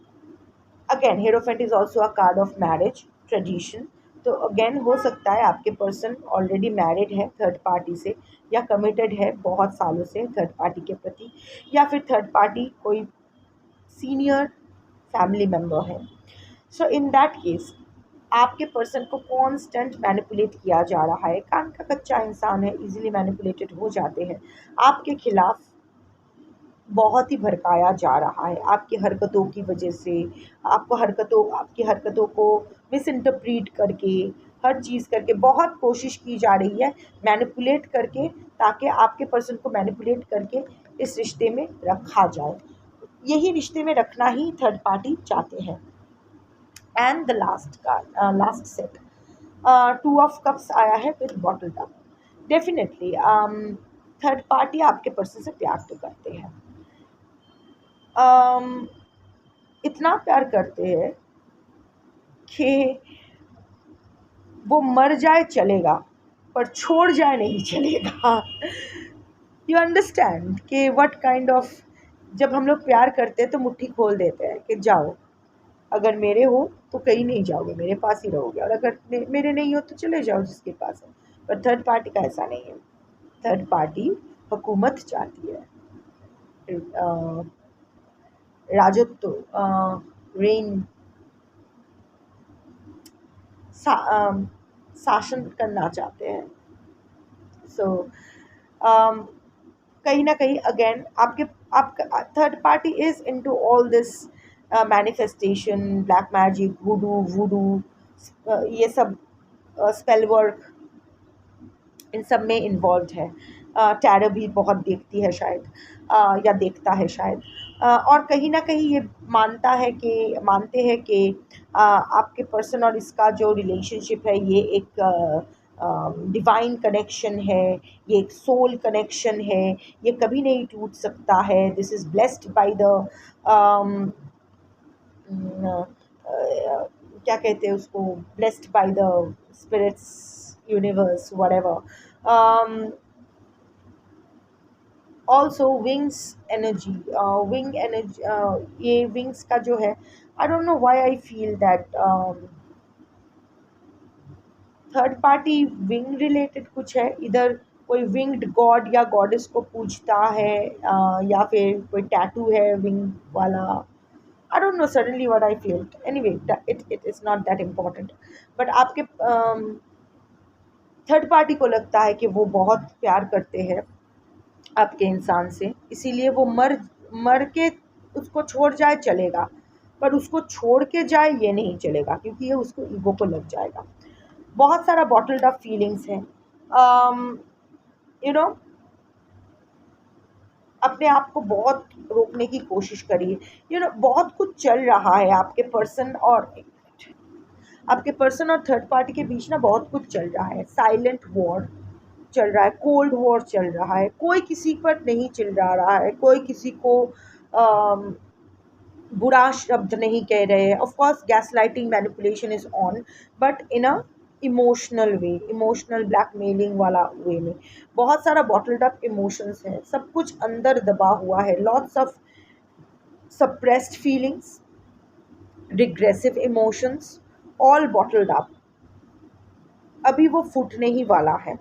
Again hierophant is also a card of marriage tradition, तो अगेन हो सकता है आपके पर्सन ऑलरेडी मैरिड है थर्ड पार्टी से, या कमिटेड है बहुत सालों से थर्ड पार्टी के प्रति, या फिर थर्ड पार्टी कोई सीनियर फैमिली मेम्बर है। सो इन दैट केस आपके पर्सन को कॉन्स्टेंट मैनिपुलेट किया जा रहा है, कान का कच्चा इंसान है, इजीली मैनिपुलेटेड हो जाते हैं, आपके खिलाफ बहुत ही भड़काया जा रहा है आपकी हरकतों की वजह से। आपकी हरकतों को मिस इंटरप्रीट करके, हर चीज़ करके बहुत कोशिश की जा रही है मैनिपुलेट करके, ताकि आपके पर्सन को मैनिपुलेट करके इस रिश्ते में रखा जाए। यही रिश्ते में रखना ही थर्ड पार्टी चाहते हैं। And the last set 2 of cups आया है with bottle up. Definitely third party आपके पर्सन से प्यार तो करते हैं, इतना प्यार करते हैं कि वो मर जाए चलेगा, पर छोड़ जाए नहीं चलेगा। यू अंडरस्टैंड कि व्हाट काइंड ऑफ, जब हम लोग प्यार करते हैं तो मुट्ठी खोल देते हैं कि जाओ, अगर मेरे हो तो कहीं नहीं जाओगे, मेरे पास ही रहोगे, और अगर मेरे नहीं हो तो चले जाओ जिसके पास है। पर थर्ड पार्टी का ऐसा नहीं है, थर्ड पार्टी हुकूमत चाहती है, राजत्व, रेन, शासन करना चाहते हैं। सो कहीं ना कहीं अगेन आपका third party is into all this manifestation, black magic, वुडू, ये सब स्पेल वर्क, इन सब में इन्वॉल्व है। टैरो भी बहुत देखती है शायद, या देखता है शायद। और कहीं ना कहीं ये मानते हैं कि आपके पर्सन और इसका जो रिलेशनशिप है ये एक डिवाइन कनेक्शन है, ये एक सोल कनेक्शन है, ये कभी नहीं टूट सकता है। This is blessed by the क्या कहते हैं उसको, blessed by the spirits, universe, whatever. Also wings energy, wing energy, ये विंग्स का जो है, I don't know why I feel that third party wing related कुछ है इधर। कोई विंग्ड गॉड या गॉडेस को पूजता है, या फिर कोई टैटू है विंग वाला। आई don't no suddenly what I feel. Anyway, it is not that important. But आपके थर्ड पार्टी को लगता है कि वो बहुत प्यार करते हैं आपके इंसान से, इसीलिए वो मर के उसको छोड़ जाए चलेगा, पर उसको छोड़ के जाए ये नहीं चलेगा, क्योंकि ये उसको ईगो को लग जाएगा। बहुत सारा बॉटल्ड अप फीलिंग्स हैं। यू नो, अपने आप को बहुत रोकने की कोशिश करिए। बहुत कुछ चल रहा है आपके पर्सन और थर्ड पार्टी के बीच ना, बहुत कुछ चल रहा है। साइलेंट वॉर चल रहा है, कोल्ड वॉर चल रहा है, कोई किसी पर नहीं चिल्ला रहा है, कोई किसी को अम, बुरा शब्द नहीं कह रहे हैं। Of course gas lighting manipulation is on, but in a emotional way, emotional blackmailing वाला वे में। बहुत सारा बॉटल्ड अप इमोशंस है, सब कुछ अंदर दबा हुआ है। Lots of suppressed feelings, regressive emotions, all bottled up. अभी वो फूटने ही वाला है,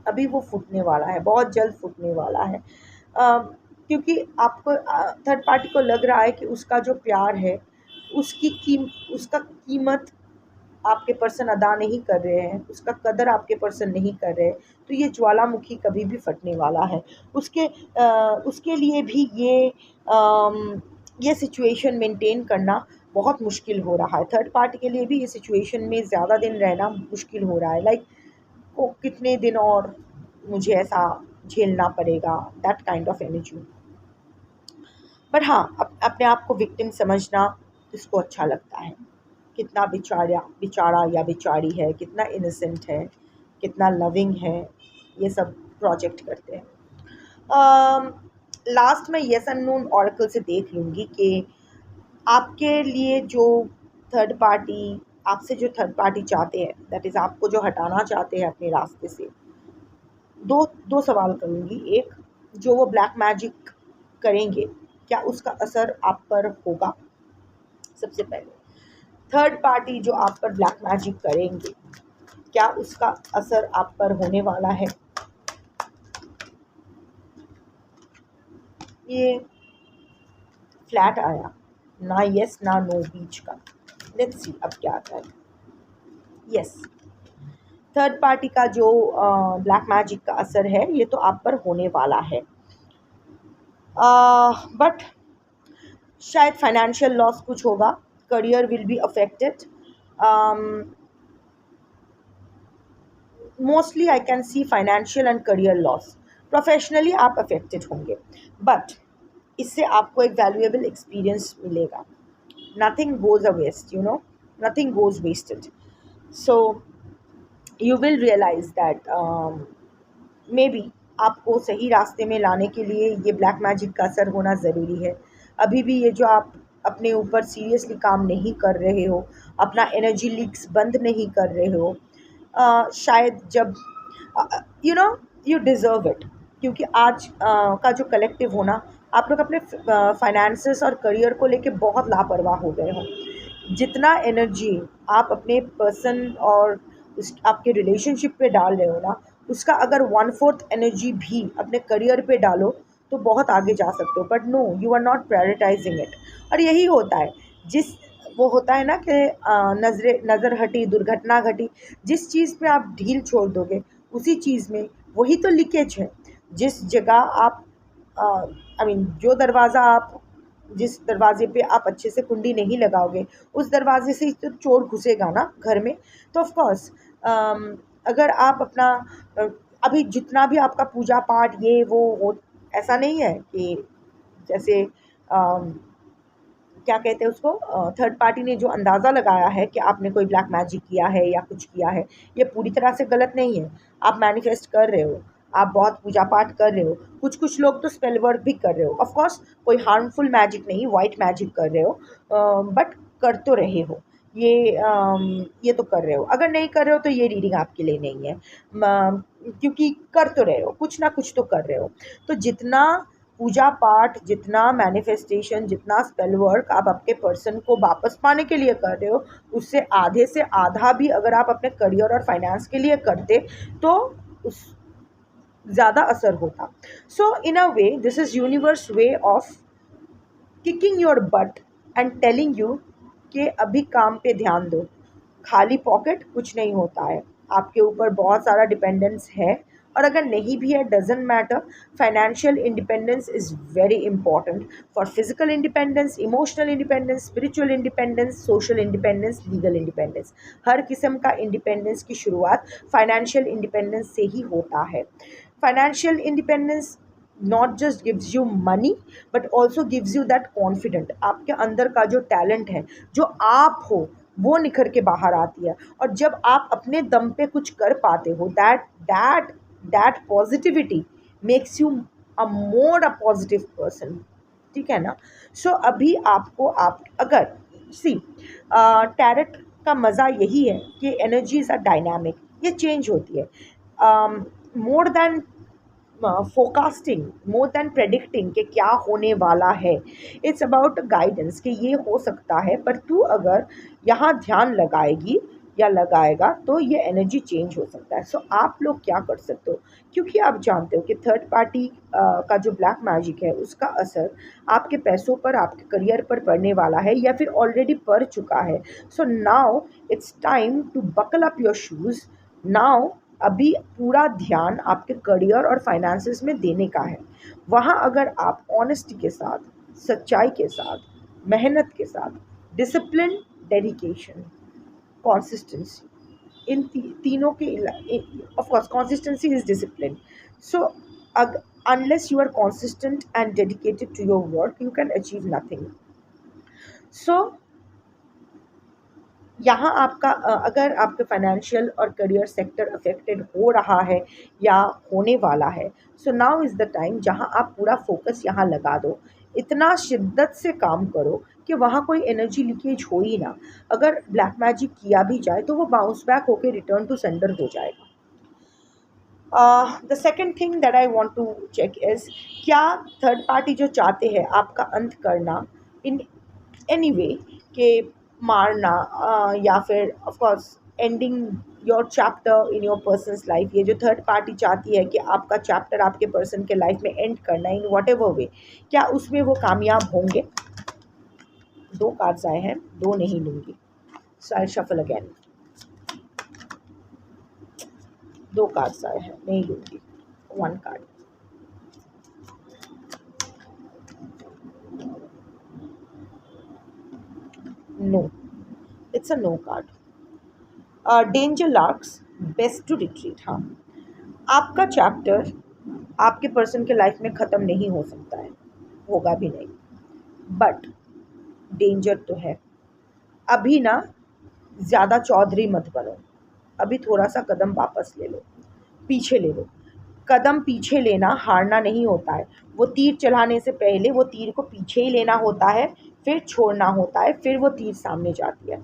अभी वो फूटने वाला है, बहुत जल्द फूटने वाला है। क्योंकि आपको थर्ड पार्टी को लग रहा है कि उसका जो प्यार है उसका कीमत आपके पर्सन अदा नहीं कर रहे हैं, उसका कदर आपके पर्सन नहीं कर रहे। तो ये ज्वालामुखी कभी भी फटने वाला है। उसके लिए भी ये सिचुएशन मेंटेन करना बहुत मुश्किल हो रहा है। थर्ड पार्टी के लिए भी ये सिचुएशन में ज़्यादा दिन रहना मुश्किल हो रहा है। लाइक को कितने दिन और मुझे ऐसा झेलना पड़ेगा, दैट काइंड ऑफ एनर्जी। पर हाँ, अपने आप को विक्टिम समझना इसको अच्छा लगता है। कितना बेचारा या बेचारी है, कितना इनोसेंट है, कितना लविंग है, ये सब प्रोजेक्ट करते हैं। लास्ट में येस एंड नो ऑरेकल से देख लूँगी कि आपके लिए आपसे जो थर्ड पार्टी चाहते हैं, दैट इज़ आपको जो हटाना चाहते हैं अपने रास्ते से। दो सवाल करूँगी। एक, जो वो ब्लैक मैजिक करेंगे, क्या उसका असर आप पर होगा? सबसे पहले, थर्ड पार्टी जो आप पर ब्लैक मैजिक करेंगे, क्या उसका असर आप पर होने वाला है? ये फ्लैट आया, ना यस ना नो, बीच का। लेट्स सी अब क्या आता है। यस, थर्ड पार्टी का जो ब्लैक मैजिक का असर है, ये तो आप पर होने वाला है। बट शायद फाइनेंशियल लॉस कुछ होगा, career will be affected. Mostly I can see financial and career loss. Professionally आप अफेक्टेड होंगे, बट इससे आपको एक वैल्यूएबल एक्सपीरियंस मिलेगा। Nothing goes a waste, nothing goes wasted. So you will realise that maybe आपको सही रास्ते में लाने के लिए ये ब्लैक मैजिक का असर होना ज़रूरी है। अभी भी ये जो आप अपने ऊपर सीरियसली काम नहीं कर रहे हो, अपना एनर्जी लीक्स बंद नहीं कर रहे हो, शायद जब यू डिज़र्व इट। क्योंकि आज का जो कलेक्टिव होना, आप लोग अपने फाइनेंसेस और करियर को लेके बहुत लापरवाह हो गए हो। जितना एनर्जी आप अपने पर्सन और आपके रिलेशनशिप पे डाल रहे हो ना, उसका अगर 1/4 एनर्जी भी अपने करियर पे डालो तो बहुत आगे जा सकते हो। But no, you are not prioritising it. और यही होता है, वो होता है ना कि नज़र हटी दुर्घटना घटी। जिस चीज़ में आप ढील छोड़ दोगे, उसी चीज़ में वही तो लीकेज है। जिस जगह आप आई मीन जो दरवाज़ा आप जिस दरवाजे पे आप अच्छे से कुंडी नहीं लगाओगे उस दरवाजे से ही तो चोर घुसेगा ना घर में। तो ऑफ कोर्स अगर आप अपना अ, अभी जितना भी आपका पूजा पाठ ये वो हो, ऐसा नहीं है कि जैसे क्या कहते हैं उसको, थर्ड पार्टी ने जो अंदाज़ा लगाया है कि आपने कोई ब्लैक मैजिक किया है या कुछ किया है, ये पूरी तरह से गलत नहीं है। आप मैनिफेस्ट कर रहे हो, आप बहुत पूजा पाठ कर रहे हो, कुछ कुछ लोग तो स्पेल वर्क भी कर रहे हो। ऑफ कोर्स कोई हार्मफुल मैजिक नहीं, वाइट मैजिक कर रहे हो, बट कर तो रहे हो। ये तो कर रहे हो। अगर नहीं कर रहे हो तो ये रीडिंग आपके लिए नहीं है, क्योंकि कर तो रहे हो, कुछ ना कुछ तो कर रहे हो। तो जितना पूजा पाठ, जितना मैनिफेस्टेशन, जितना स्पेल वर्क आप आपके पर्सन को वापस पाने के लिए कर रहे हो, उससे आधे से आधा भी अगर आप अपने करियर और फाइनेंस के लिए करते तो उस ज़्यादा असर होता। So in a way this is universe way of kicking your butt and telling you कि अभी काम पे ध्यान दो। खाली पॉकेट कुछ नहीं होता है, आपके ऊपर बहुत सारा डिपेंडेंस है, और अगर नहीं भी है doesn't matter. Financial independence is very important for physical independence, emotional independence, spiritual independence, social independence, legal independence. हर किस्म का इंडिपेंडेंस की शुरुआत फाइनेंशियल इंडिपेंडेंस से ही होता है। Financial independence not just gives you money but also gives you that confident. आपके अंदर का जो टैलेंट है, जो आप हो, वो निखर के बाहर आती है। और जब आप अपने दम पे कुछ कर पाते हो, that that positivity makes you a positive person. ठीक है ना। सो अभी आपको आप अगर सी टैरेट का मज़ा यही है कि एनर्जीज आर डायनामिक, ये चेंज होती है। More than forecasting, more than predicting कि क्या होने वाला है, इट्स अबाउट गाइडेंस कि ये हो सकता है, पर तू अगर यहाँ ध्यान लगाएगी या लगाएगा तो ये एनर्जी चेंज हो सकता है। सो आप लोग क्या कर सकते हो, क्योंकि आप जानते हो कि थर्ड पार्टी का जो ब्लैक मैजिक है उसका असर आपके पैसों पर, आपके करियर पर पड़ने वाला है या फिर ऑलरेडी पड़ चुका है। So now it's time to buckle up your shoes. Now अभी पूरा ध्यान आपके करियर और फाइनेंसेस में देने का है। वहाँ अगर आप ऑनेस्टी के साथ, सच्चाई के साथ, मेहनत के साथ, डिसिप्लिन, डेडिकेशन, कंसिस्टेंसी, इन तीनों के of course consistency is discipline. So unless you are consistent and dedicated to your work you can achieve nothing. So यहाँ आपका अगर आपके फाइनेंशियल और करियर सेक्टर अफेक्टेड हो रहा है या होने वाला है, so now is the time जहाँ आप पूरा फोकस यहाँ लगा दो। इतना शिद्दत से काम करो कि वहाँ कोई एनर्जी लीकेज हो ही ना। अगर ब्लैक मैजिक किया भी जाए तो वो बाउंस बैक होकर रिटर्न टू सेंडर हो जाएगा। The second thing that I want to check is, क्या थर्ड पार्टी जो चाहते हैं आपका अंत करना इन एनी वे, के मारना, या फिर of course ending your chapter in your persons life, ये जो थर्ड पार्टी चाहती है कि आपका चैप्टर आपके पर्सन के लाइफ में एंड करना इन वॉट एवर वे, क्या उसमें वो कामयाब होंगे? दो कार्ड्स आए हैं, दो नहीं लूँगी, सो आई शफल अगेन। दो कार्ड्स आए हैं, नहीं लूँगी, one card. No, it's a no card. Danger lurks, best to retreat. हाँ, आपका चैप्टर आपके पर्सन के लाइफ में ख़त्म नहीं हो सकता है, होगा भी नहीं, बट डेंजर तो है। अभी ना ज़्यादा चौधरी मत बनो, अभी थोड़ा सा कदम वापस ले लो, पीछे ले लो। कदम पीछे लेना हारना नहीं होता है। वो तीर चलाने से पहले वो तीर को पीछे ही लेना होता है, फिर छोड़ना होता है, फिर वो तीर सामने जाती है।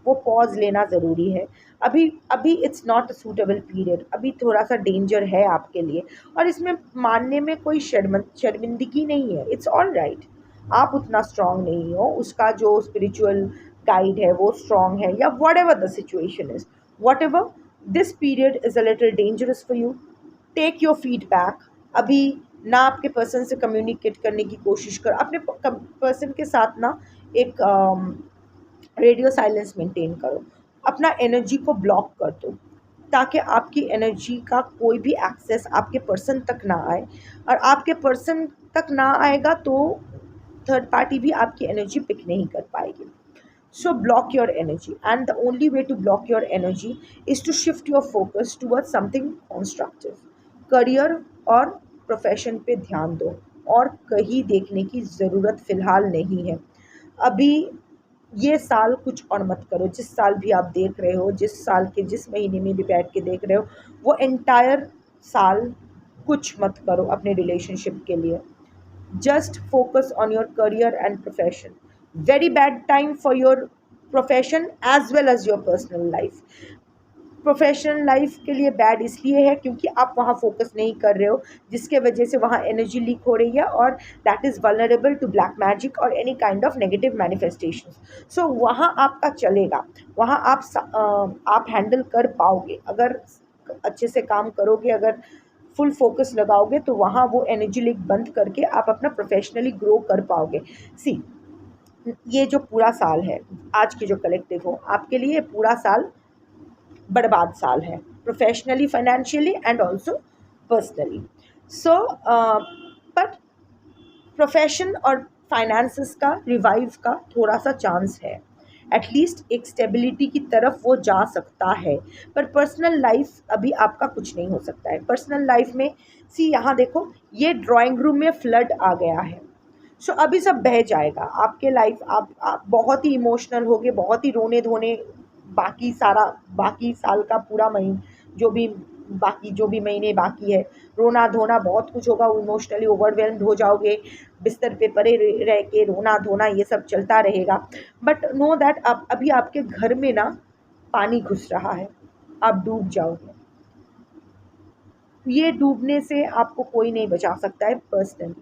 वो पॉज़ लेना ज़रूरी है। अभी अभी it's not a suitable period, अभी थोड़ा-सा डेंजर है आपके लिए, और इसमें मानने में कोई शर्मिंदगी नहीं है, इट्स ऑलराइट। आप उतना स्ट्रॉन्ग नहीं हो, उसका जो स्पिरिचुअल गाइड है वो स्ट्रॉन्ग है, या whatever the situation is, whatever, this period is a little dangerous for you. Take your feedback. अभी ना आपके पर्सन से कम्युनिकेट करने की कोशिश कर, अपने पर्सन के साथ ना एक रेडियो साइलेंस मेंटेन करो, अपना एनर्जी को ब्लॉक कर दो, ताकि आपकी एनर्जी का कोई भी एक्सेस आपके पर्सन तक ना आए, और आपके पर्सन तक ना आएगा तो थर्ड पार्टी भी आपकी एनर्जी पिक नहीं कर पाएगी. So block your energy, and the only way to block your energy is to shift your focus towards something constructive. Career और प्रोफेशन पे ध्यान दो, और कहीं देखने की ज़रूरत फ़िलहाल नहीं है. अभी ये साल कुछ और मत करो. जिस साल भी आप देख रहे हो, जिस साल के जिस महीने में भी बैठ के देख रहे हो, वो एंटायर साल कुछ मत करो अपने रिलेशनशिप के लिए. just focus on your career and profession. Very bad time for your profession as well as your personal life. Professional life के लिए बैड इसलिए है क्योंकि आप वहाँ फोकस नहीं कर रहे हो, जिसके वजह से वहाँ एनर्जी लीक हो रही है, और that is vulnerable to black magic और any kind of negative manifestations. So वहाँ आपका चलेगा, वहाँ आप हैंडल कर पाओगे अगर अच्छे से काम करोगे, अगर फुल फोकस लगाओगे, तो वहाँ वो एनर्जी लीक बंद करके आप अपना प्रोफेशनली ग्रो कर पाओगे. सी, ये जो पूरा साल है, आज के जो कलेक्टिव हो, आपके लिए पूरा साल बर्बाद साल है, professionally, financially and also personally. So but profession और फाइनेंसेस का रिवाइव का थोड़ा सा चांस है, एटलीस्ट एक स्टेबिलिटी की तरफ वो जा सकता है. पर पर्सनल लाइफ अभी आपका कुछ नहीं हो सकता है. पर्सनल लाइफ में सी, यहाँ देखो, ये ड्राइंग रूम में फ्लड आ गया है. सो अभी सब बह जाएगा आपके लाइफ. आप बहुत ही इमोशनल होगे, बहुत ही रोने धोने, बाकी साल का पूरा जो भी महीने बाकी है, रोना धोना बहुत कुछ होगा. इमोशनली ओवरवेल्म्ड हो जाओगे, बिस्तर पे पड़े रह के रोना धोना ये सब चलता रहेगा. बट नो दैट आप अभी आपके घर में ना पानी घुस रहा है, आप डूब जाओगे. ये डूबने से आपको कोई नहीं बचा सकता है personally.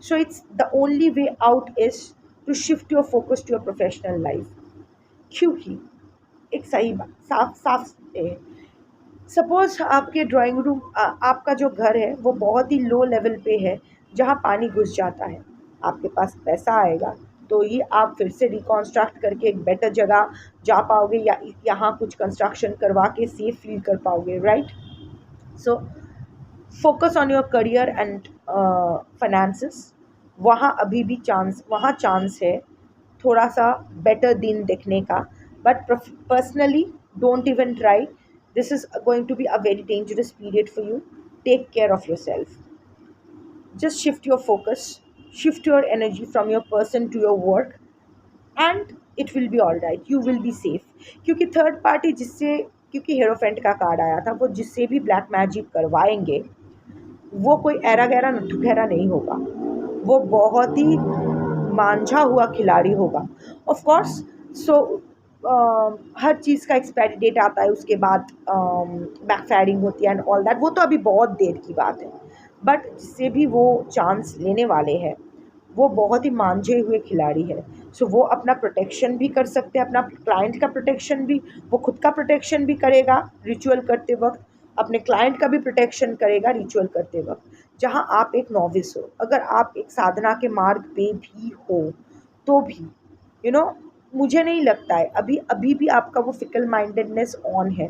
So it's the only way out is to shift your focus to your professional life. क्योंकि एक सही बात साफ साफ है, सपोज आपके ड्राइंग रूम, आपका जो घर है वो बहुत ही लो लेवल पे है जहाँ पानी घुस जाता है. आपके पास पैसा आएगा तो ही आप फिर से रिकॉन्स्ट्रक्ट करके एक बेटर जगह जा पाओगे, या यहाँ कुछ कंस्ट्रक्शन करवा के सेफ फील कर पाओगे, right. So focus on your career and finances. वहाँ चांस है थोड़ा सा बेटर दिन देखने का. But personally don't even try. This is going to be a very dangerous period for you. Take care of yourself. Just shift your focus, shift your energy from your person to your work, and it will be all right. You will be safe. क्योंकि third party क्योंकि hierophant का card आया था, वो जिससे भी black magic करवाएंगे वो कोई ऐरा गैरा नट्ठू गहरा नहीं होगा. वो बहुत ही मांझा हुआ खिलाड़ी होगा. Of course. सो हर चीज़ का एक्सपायरी डेट आता है, उसके बाद बैकफायरिंग होती है एंड ऑल दैट. वो तो अभी बहुत देर की बात है. बट जिससे भी वो चांस लेने वाले हैं वो बहुत ही मांझे हुए खिलाड़ी है. सो वो अपना प्रोटेक्शन भी कर सकते हैं, अपना क्लाइंट का प्रोटेक्शन भी, वो खुद का प्रोटेक्शन भी करेगा रिचुअल करते वक्त, अपने क्लाइंट का भी प्रोटेक्शन करेगा रिचुअल करते वक्त. जहाँ आप एक नॉविस हो, अगर आप एक साधना के मार्ग पे भी हो तो भी मुझे नहीं लगता है अभी भी आपका वो फिकल माइंडेडनेस ऑन है.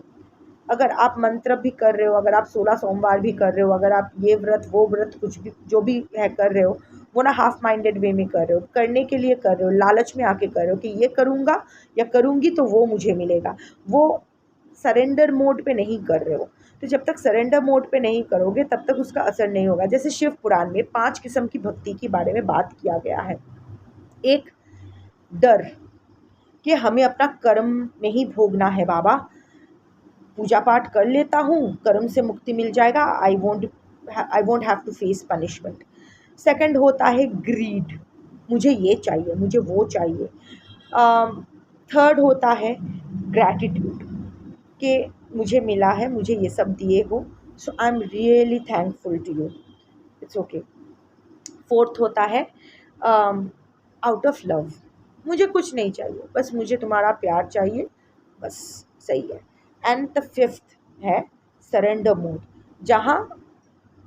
अगर आप मंत्र भी कर रहे हो, अगर आप 16 सोमवार भी कर रहे हो, अगर आप ये व्रत वो व्रत कुछ भी जो भी है कर रहे हो, वो ना हाफ माइंडेड वे में कर रहे हो, करने के लिए कर रहे हो, लालच में आके कर रहे हो कि ये करूँगा या करूँगी तो वो मुझे मिलेगा. वो सरेंडर मोड पे नहीं कर रहे हो. तो जब तक सरेंडर मोड पे नहीं करोगे तब तक उसका असर नहीं होगा. जैसे शिव पुराण में 5 किस्म की भक्ति के बारे में बात किया गया है. एक, डर कि हमें अपना कर्म में ही भोगना है. बाबा, पूजा पाठ कर लेता हूँ, कर्म से मुक्ति मिल जाएगा, I won't have to face punishment. Second होता है ग्रीड, मुझे ये चाहिए, मुझे वो चाहिए. थर्ड होता है ग्रैटिट्यूड कि मुझे मिला है, मुझे ये सब दिए हो, so I am really thankful to you, it's okay. Fourth होता है आउट ऑफ लव, मुझे कुछ नहीं चाहिए, बस मुझे तुम्हारा प्यार चाहिए, बस सही है. एंड द फिफ्थ है सरेंडर मोड, जहाँ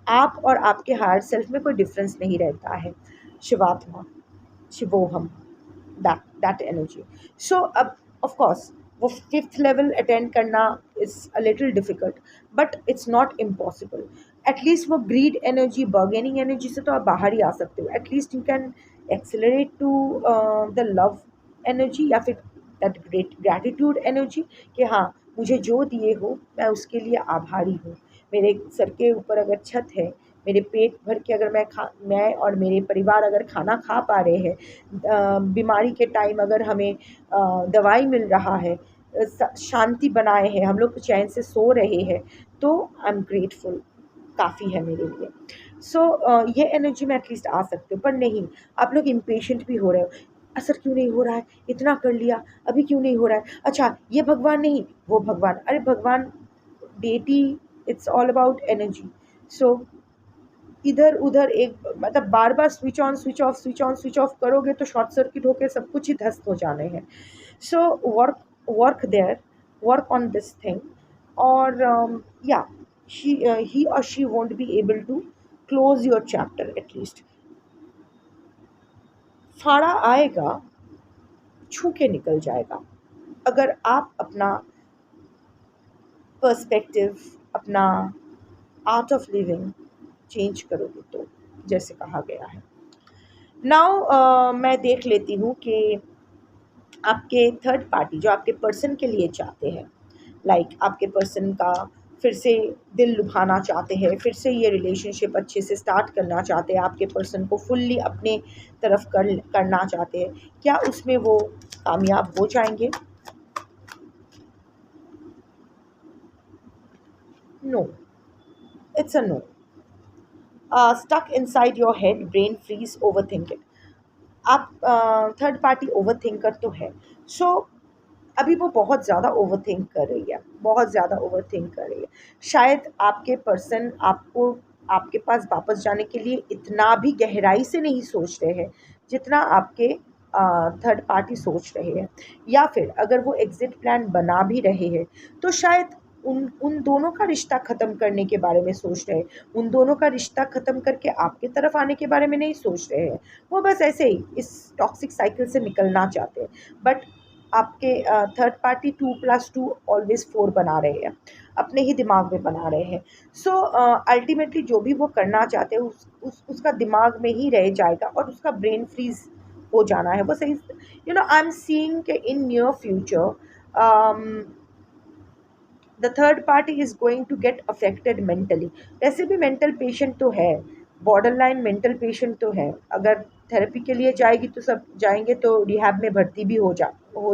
आप और आपके हायर सेल्फ में कोई डिफरेंस नहीं रहता है. शिवात्मा, शिवोहम, दैट एनर्जी. सो अब ऑफ कोर्स वो फिफ्थ लेवल अटेंड करना is a little difficult, but it's not impossible. At least वो ग्रीड एनर्जी, बर्गेनिंग एनर्जी से तो आप बाहर ही आ सकते हो. At least you can accelerate to the love energy, या फिर दैट ग्रेट ग्रैटिट्यूड एनर्जी कि हाँ, मुझे जो दिए हो मैं उसके लिए आभारी हूँ. मेरे सर के ऊपर अगर छत है, मेरे पेट भर के अगर मैं और मेरे परिवार अगर खाना खा पा रहे हैं, बीमारी के टाइम अगर हमें दवाई मिल रहा है, शांति बनाए हैं, हम लोग चैन से सो रहे हैं, तो आई एम ग्रेटफुल, काफ़ी है मेरे लिए. सो ये एनर्जी में एटलीस्ट आ सकते हो. पर नहीं, आप लोग इम्पेशेंट भी हो रहे हो. असर क्यों नहीं हो रहा है, इतना कर लिया, अभी क्यों नहीं हो रहा है, अच्छा ये भगवान नहीं, वो भगवान, अरे भगवान deity, it's all about energy. So इधर उधर एक मतलब बार बार switch on switch off, switch on switch off करोगे तो शॉर्ट सर्किट होकर सब कुछ ही ध्वस्त हो जाने हैं. So work work there, work on this thing. और या he or she won't be able to close your chapter. At least फाड़ा आएगा, छू के निकल जाएगा. अगर आप अपना पर्सपेक्टिव, अपना आर्ट ऑफ लिविंग चेंज करोगे तो, जैसे कहा गया है. नाउ मैं देख लेती हूँ कि आपके थर्ड पार्टी जो आपके पर्सन के लिए चाहते हैं, लाइक आपके पर्सन का फिर से दिल लुभाना चाहते हैं, फिर से ये रिलेशनशिप अच्छे से स्टार्ट करना चाहते हैं, आपके पर्सन को फुल्ली अपने तरफ करना चाहते हैं, क्या उसमें वो कामयाब हो जाएंगे? No, it's a no. Stuck inside your head, brain freeze, over think it. आप थर्ड पार्टी ओवर थिंकर तो है. सो अभी वो बहुत ज़्यादा ओवर थिंक कर रही है, बहुत ज़्यादा ओवर थिंक कर रही है. शायद आपके पर्सन आपको आपके पास वापस जाने के लिए इतना भी गहराई से नहीं सोच रहे हैं जितना आपके थर्ड पार्टी सोच रहे हैं. या फिर अगर वो एग्ज़िट प्लान बना भी रहे हैं तो शायद उन उन दोनों का रिश्ता ख़त्म करने के बारे में सोच रहे हैं. उन दोनों का रिश्ता ख़त्म करके आपकी तरफ आने के बारे में नहीं सोच रहे हैं. वो बस ऐसे ही इस टॉक्सिक साइकिल से निकलना चाहते हैं. बट आपके थर्ड पार्टी 2+2 ऑलवेज 4 बना रहे हैं, अपने ही दिमाग में बना रहे हैं. सो अल्टीमेटली जो भी वो करना चाहते हैं उसका दिमाग में ही रह जाएगा और उसका ब्रेन फ्रीज हो जाना है. वो सही, आई एम सीइंग कि in near future the third party is going to get affected mentally. वैसे भी मेंटल पेशेंट तो है, बॉर्डर लाइन मेंटल पेशेंट तो है. अगर थेरेपी के लिए जाएगी तो सब जाएंगे तो रिहैब में भर्ती भी हो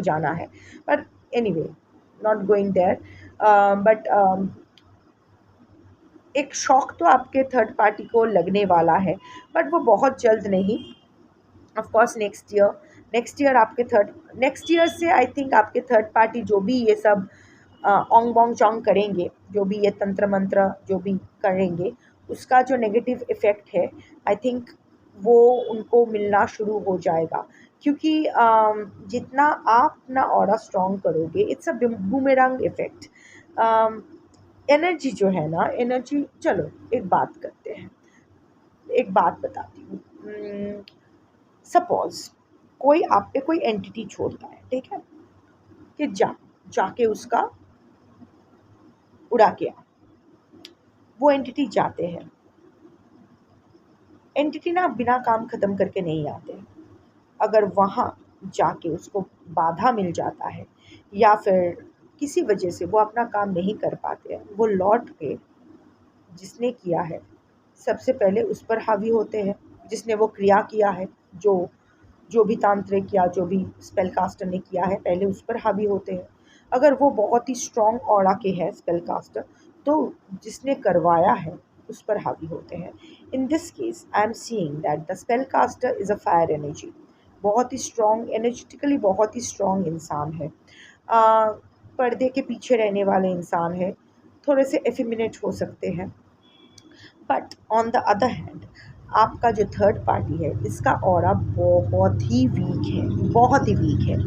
जाना है. पर anyway, not going there. But एक शौक तो आपके थर्ड पार्टी को लगने वाला है, बट वो बहुत जल्द नहीं. ऑफ कोर्स नेक्स्ट ईयर आपके थर्ड नेक्स्ट ईयर से आई थिंक आपके थर्ड पार्टी जो भी ये सब ओंग बोंग चोंग करेंगे, जो भी ये तंत्र मंत्र जो भी करेंगे, उसका जो नेगेटिव इफ़ेक्ट है आई थिंक वो उनको मिलना शुरू हो जाएगा. क्योंकि जितना आप अपना ऑरा स्ट्रॉन्ग करोगे, इट्स अ बूमेरंग इफ़ेक्ट. एनर्जी जो है ना, एनर्जी, चलो एक बात करते हैं, एक बात बताती हूँ. सपोज कोई आप पे कोई एंटिटी छोड़ता है, ठीक है, कि जाके उसका उड़ा के आ. वो एंटिटी जाते हैं. एंटिटी ना बिना काम ख़त्म करके नहीं आते. अगर वहाँ जाके उसको बाधा मिल जाता है या फिर किसी वजह से वो अपना काम नहीं कर पाते हैं, वो लौट के जिसने किया है सबसे पहले उस पर हावी होते हैं. जिसने वो क्रिया किया है, जो जो भी तांत्रिक या जो भी स्पेल कास्टर ने किया है, पहले उस पर हावी होते हैं. अगर वो बहुत ही स्ट्रॉन्ग ऑरा के है स्पेल कास्टर, तो जिसने करवाया है उस पर हावी होते हैं. In this case I am seeing that the spell caster is a fire energy. बहुत ही स्ट्रॉन्ग एनर्जेटिकली, बहुत ही स्ट्रॉन्ग इंसान है. पर्दे के पीछे रहने वाले इंसान है, थोड़े से एफिमिनेट हो सकते हैं. But on the other hand आपका जो थर्ड पार्टी है, इसका ऑरा बहुत ही वीक है, बहुत ही वीक है.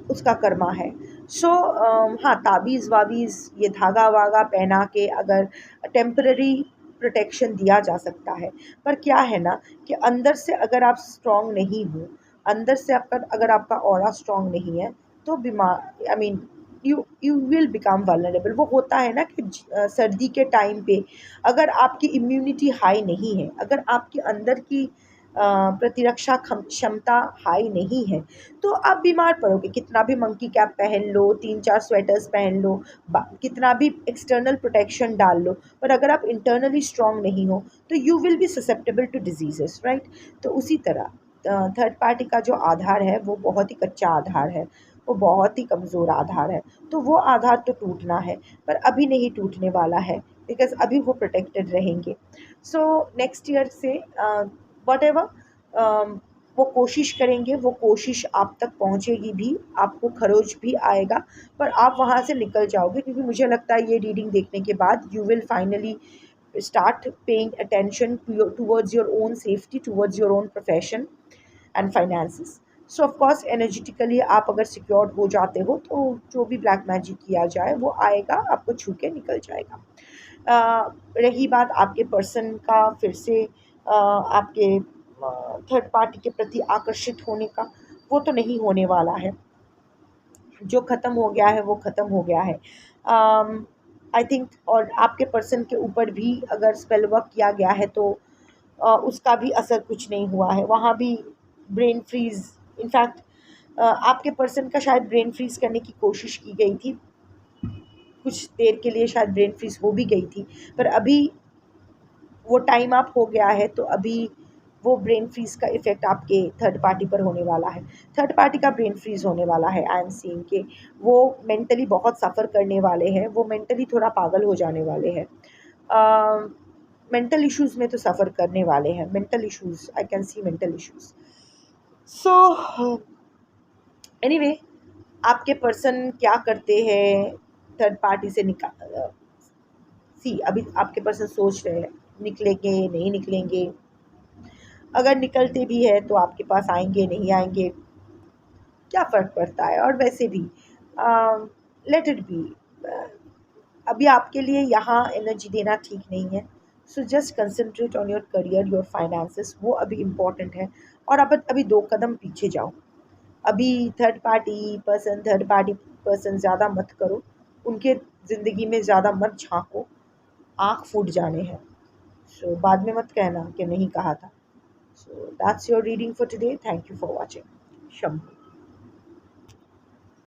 उसका कर्मा है. सो हाँ, ताबीज़ वाबीज़, ये धागा वागा पहना के अगर टेम्पररी प्रोटेक्शन दिया जा सकता है. पर क्या है ना कि अंदर से अगर आप स्ट्रॉन्ग नहीं हो, अंदर से आपका अगर आपका ऑरा स्ट्रॉन्ग नहीं है, तो बीमार, I mean you will become vulnerable. वो होता है ना कि सर्दी के टाइम पे अगर आपकी इम्यूनिटी हाई नहीं है, अगर आपके अंदर की प्रतिरक्षा क्षमता हाई नहीं है, तो आप बीमार पड़ोगे। कितना भी मंकी कैप पहन लो, 3-4 स्वेटर्स पहन लो, कितना भी एक्सटर्नल प्रोटेक्शन डाल लो, पर अगर आप इंटरनली स्ट्रांग नहीं हो तो you will be susceptible to diseases, right. तो उसी तरह थर्ड पार्टी का जो आधार है वो बहुत ही कच्चा आधार है, वो बहुत ही कमज़ोर आधार है। तो वो आधार तो टूटना है, पर अभी नहीं टूटने वाला है, बिकॉज अभी वो प्रोटेक्टेड रहेंगे। सो नेक्स्ट ईयर से वट एवर वो कोशिश करेंगे, वो कोशिश आप तक पहुंचेगी भी, आपको खरोच भी आएगा, पर आप वहाँ से निकल जाओगे। क्योंकि मुझे लगता है ये रीडिंग देखने के बाद you will finally start paying attention towards your own safety, towards your own profession and finances. So of course energetically आप अगर सिक्योर्ड हो जाते हो तो जो भी ब्लैक मैजिक किया जाए वो आएगा, आपको छू के निकल जाएगा। रही बात आपके पर्सन का फिर से आपके थर्ड पार्टी के प्रति आकर्षित होने का, वो तो नहीं होने वाला है। जो ख़त्म हो गया है वो ख़त्म हो गया है। आई थिंक और आपके पर्सन के ऊपर भी अगर स्पेल वर्क किया गया है तो उसका भी असर कुछ नहीं हुआ है। वहाँ भी ब्रेन फ्रीज़, इनफैक्ट आपके पर्सन का शायद ब्रेन फ्रीज़ करने की कोशिश की गई थी, कुछ देर के लिए शायद ब्रेन फ्रीज़ हो भी गई थी, पर अभी वो टाइम अप हो गया है। तो अभी वो ब्रेन फ्रीज़ का इफ़ेक्ट आपके थर्ड पार्टी पर होने वाला है। थर्ड पार्टी का ब्रेन फ्रीज़ होने वाला है। आई एम सीइंग के वो मेंटली बहुत सफ़र करने वाले हैं, वो मेंटली थोड़ा पागल हो जाने वाले हैं। मेंटल इश्यूज़ में तो सफ़र करने वाले हैं, mental issues, I can C mental issues. So anyway, आपके पर्सन क्या करते हैं थर्ड पार्टी से निकाल सी, अभी आपके पर्सन सोच रहे हैं निकलेंगे नहीं निकलेंगे। अगर निकलते भी है तो आपके पास आएंगे नहीं आएंगे, क्या फ़र्क पड़ता है। और वैसे भी लेट इट बी, अभी आपके लिए यहाँ एनर्जी देना ठीक नहीं है। So just concentrate on your career, your finances, वो अभी इम्पॉर्टेंट है। और अब अभी 2 कदम पीछे जाओ। अभी थर्ड पार्टी पर्सन ज़्यादा मत करो, उनके ज़िंदगी में ज़्यादा मत झांको, आँख फूट जाने हैं। सो बाद में मत कहना कि नहीं कहा था। So that's your reading for today. Thank you for watching. Shambhu.